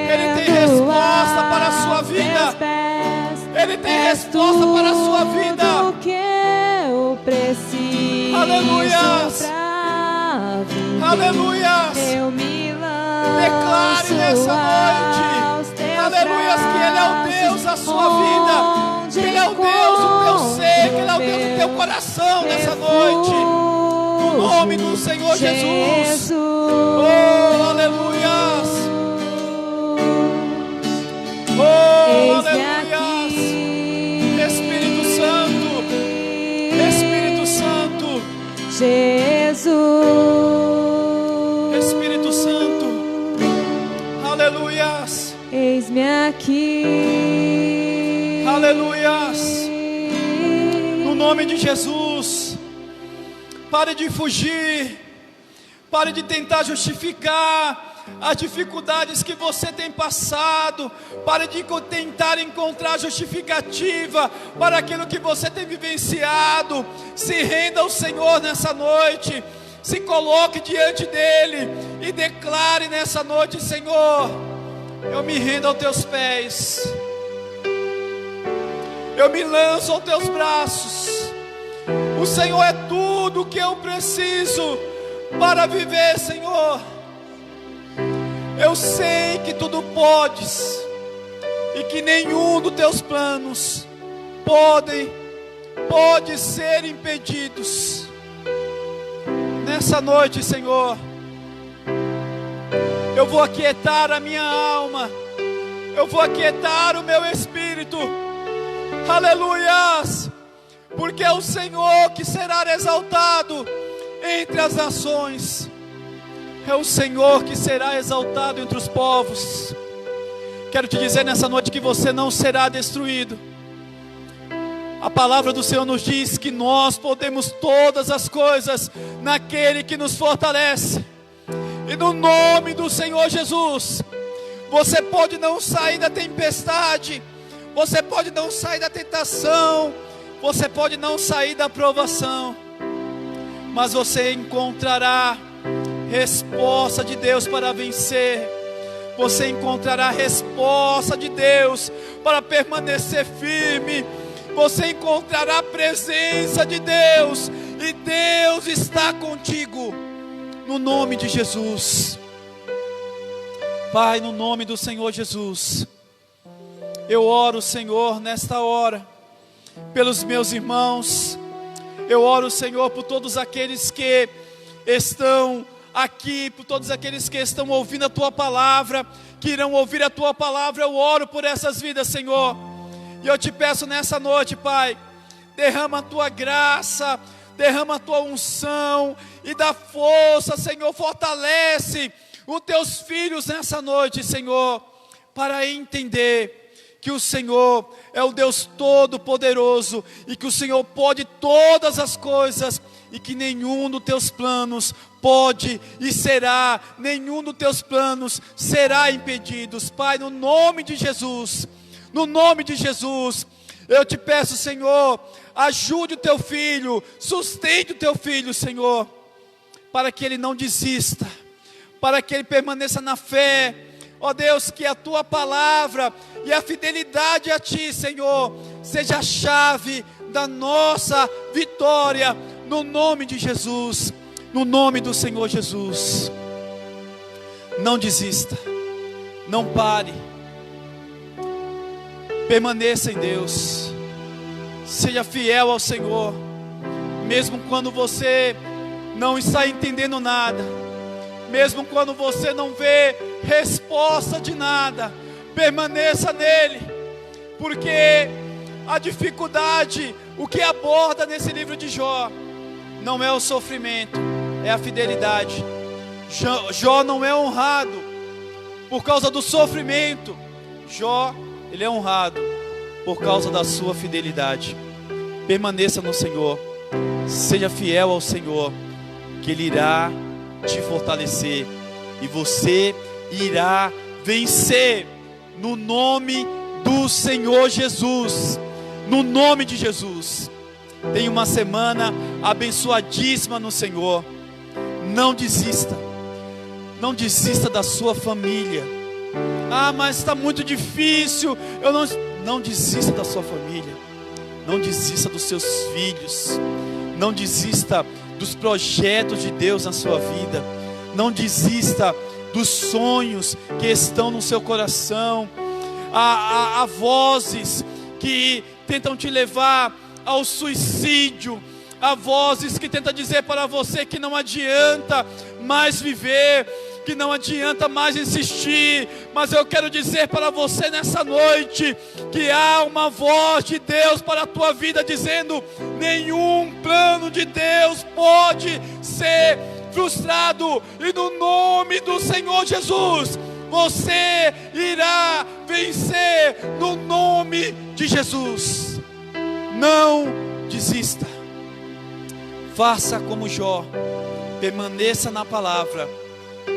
Ele tem resposta para a sua aos vida. teus pés. Ele tem És resposta para a sua vida. tudo que eu preciso Aleluias. pra viver. Aleluias. Eu me lanço Declare nessa noite. aos teus Aleluias, que Ele é o Deus da sua vida. onde Que Ele é o Deus do teu ser. Que Ele é o encontro Deus do teu coração nessa noite. No nome do Senhor Jesus. Oh, aleluias. Oh, Eis-me aleluias. aqui, Espírito Santo. Espírito Santo. Jesus. Espírito Santo. Aleluias. Eis-me aqui. Aleluias. No nome de Jesus. Pare de fugir. Pare de tentar justificar as dificuldades que você tem passado. Pare de tentar encontrar justificativa para aquilo que você tem vivenciado. Se renda ao Senhor nessa noite. Se coloque diante dele e declare nessa noite: Senhor, eu me rendo aos teus pés. Eu me lanço aos teus braços. O Senhor é tudo o que eu preciso para viver, Senhor. Eu sei que tudo podes e que nenhum dos teus planos pode ser impedidos. Nessa noite, Senhor, eu vou aquietar a minha alma, eu vou aquietar o meu espírito. Aleluias, porque é o Senhor que será exaltado entre as nações. É o Senhor que será exaltado entre os povos. Quero te dizer nessa noite que você não será destruído. A palavra do Senhor nos diz que nós podemos todas as coisas naquele que nos fortalece. E no nome do Senhor Jesus, você pode não sair da tempestade, você pode não sair da tentação, você pode não sair da provação, mas você encontrará resposta de Deus para vencer. Você encontrará resposta de Deus para permanecer firme. Você encontrará a presença de Deus, e Deus está contigo, no nome de Jesus. Pai, no nome do Senhor Jesus, eu oro, Senhor, nesta hora, pelos meus irmãos. Eu oro, Senhor, por todos aqueles que estão aqui, por todos aqueles que estão ouvindo a Tua palavra, que irão ouvir a Tua palavra. Eu oro por essas vidas, Senhor. E eu te peço nessa noite, Pai, derrama a Tua graça, derrama a Tua unção e dá força, Senhor. Fortalece os Teus filhos nessa noite, Senhor, para entender que o Senhor é o Deus Todo-Poderoso e que o Senhor pode todas as coisas, e que nenhum dos Teus planos pode e será, nenhum dos Teus planos será impedido. Pai, no nome de Jesus, no nome de Jesus, eu te peço, Senhor, ajude o Teu filho, sustente o Teu filho, Senhor, para que ele não desista, para que ele permaneça na fé. Ó Deus, que a Tua palavra e a fidelidade a Ti, Senhor, seja a chave da nossa vitória, no nome de Jesus, no nome do Senhor Jesus. Não desista, Não pare. Permaneça em Deus. Seja fiel ao Senhor. Mesmo quando você não está entendendo nada. Mesmo quando você não vê resposta de nada. Permaneça nele. Porque a dificuldade, o que aborda nesse livro de Jó, não é o sofrimento, é a fidelidade. Jó não é honrado por causa do sofrimento. Jó, ele é honrado por causa da sua fidelidade. Permaneça no Senhor, seja fiel ao Senhor, que Ele irá te fortalecer e você irá vencer no nome do Senhor Jesus. No nome de Jesus. Tenha uma semana abençoadíssima no Senhor. Não desista. Não desista da sua família. Ah, mas está muito difícil. Não desista da sua família. Não desista dos seus filhos. Não desista dos projetos de Deus na sua vida. Não desista dos sonhos que estão no seu coração. Há vozes que tentam te levar ao suicídio. Há vozes que tentam dizer para você que não adianta mais viver, que não adianta mais insistir. Mas eu quero dizer para você nessa noite que há uma voz de Deus para a tua vida dizendo: nenhum plano de Deus pode ser frustrado, e no nome do Senhor Jesus você irá vencer no nome de Jesus. Não desista. Faça como Jó. Permaneça na palavra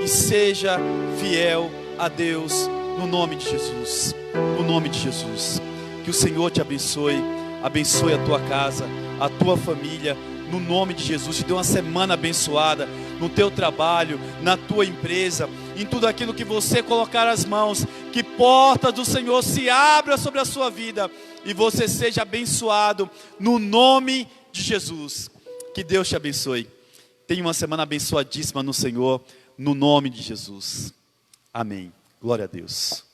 e seja fiel a Deus no nome de Jesus. No nome de Jesus. Que o Senhor te abençoe. Abençoe a tua casa, a tua família. No nome de Jesus, te dê uma semana abençoada no teu trabalho, na tua empresa, em tudo aquilo que você colocar as mãos. Que portas do Senhor se abram sobre a sua vida e você seja abençoado no nome de Jesus. Que Deus te abençoe. Tenha uma semana abençoadíssima no Senhor, no nome de Jesus. Amém. Glória a Deus.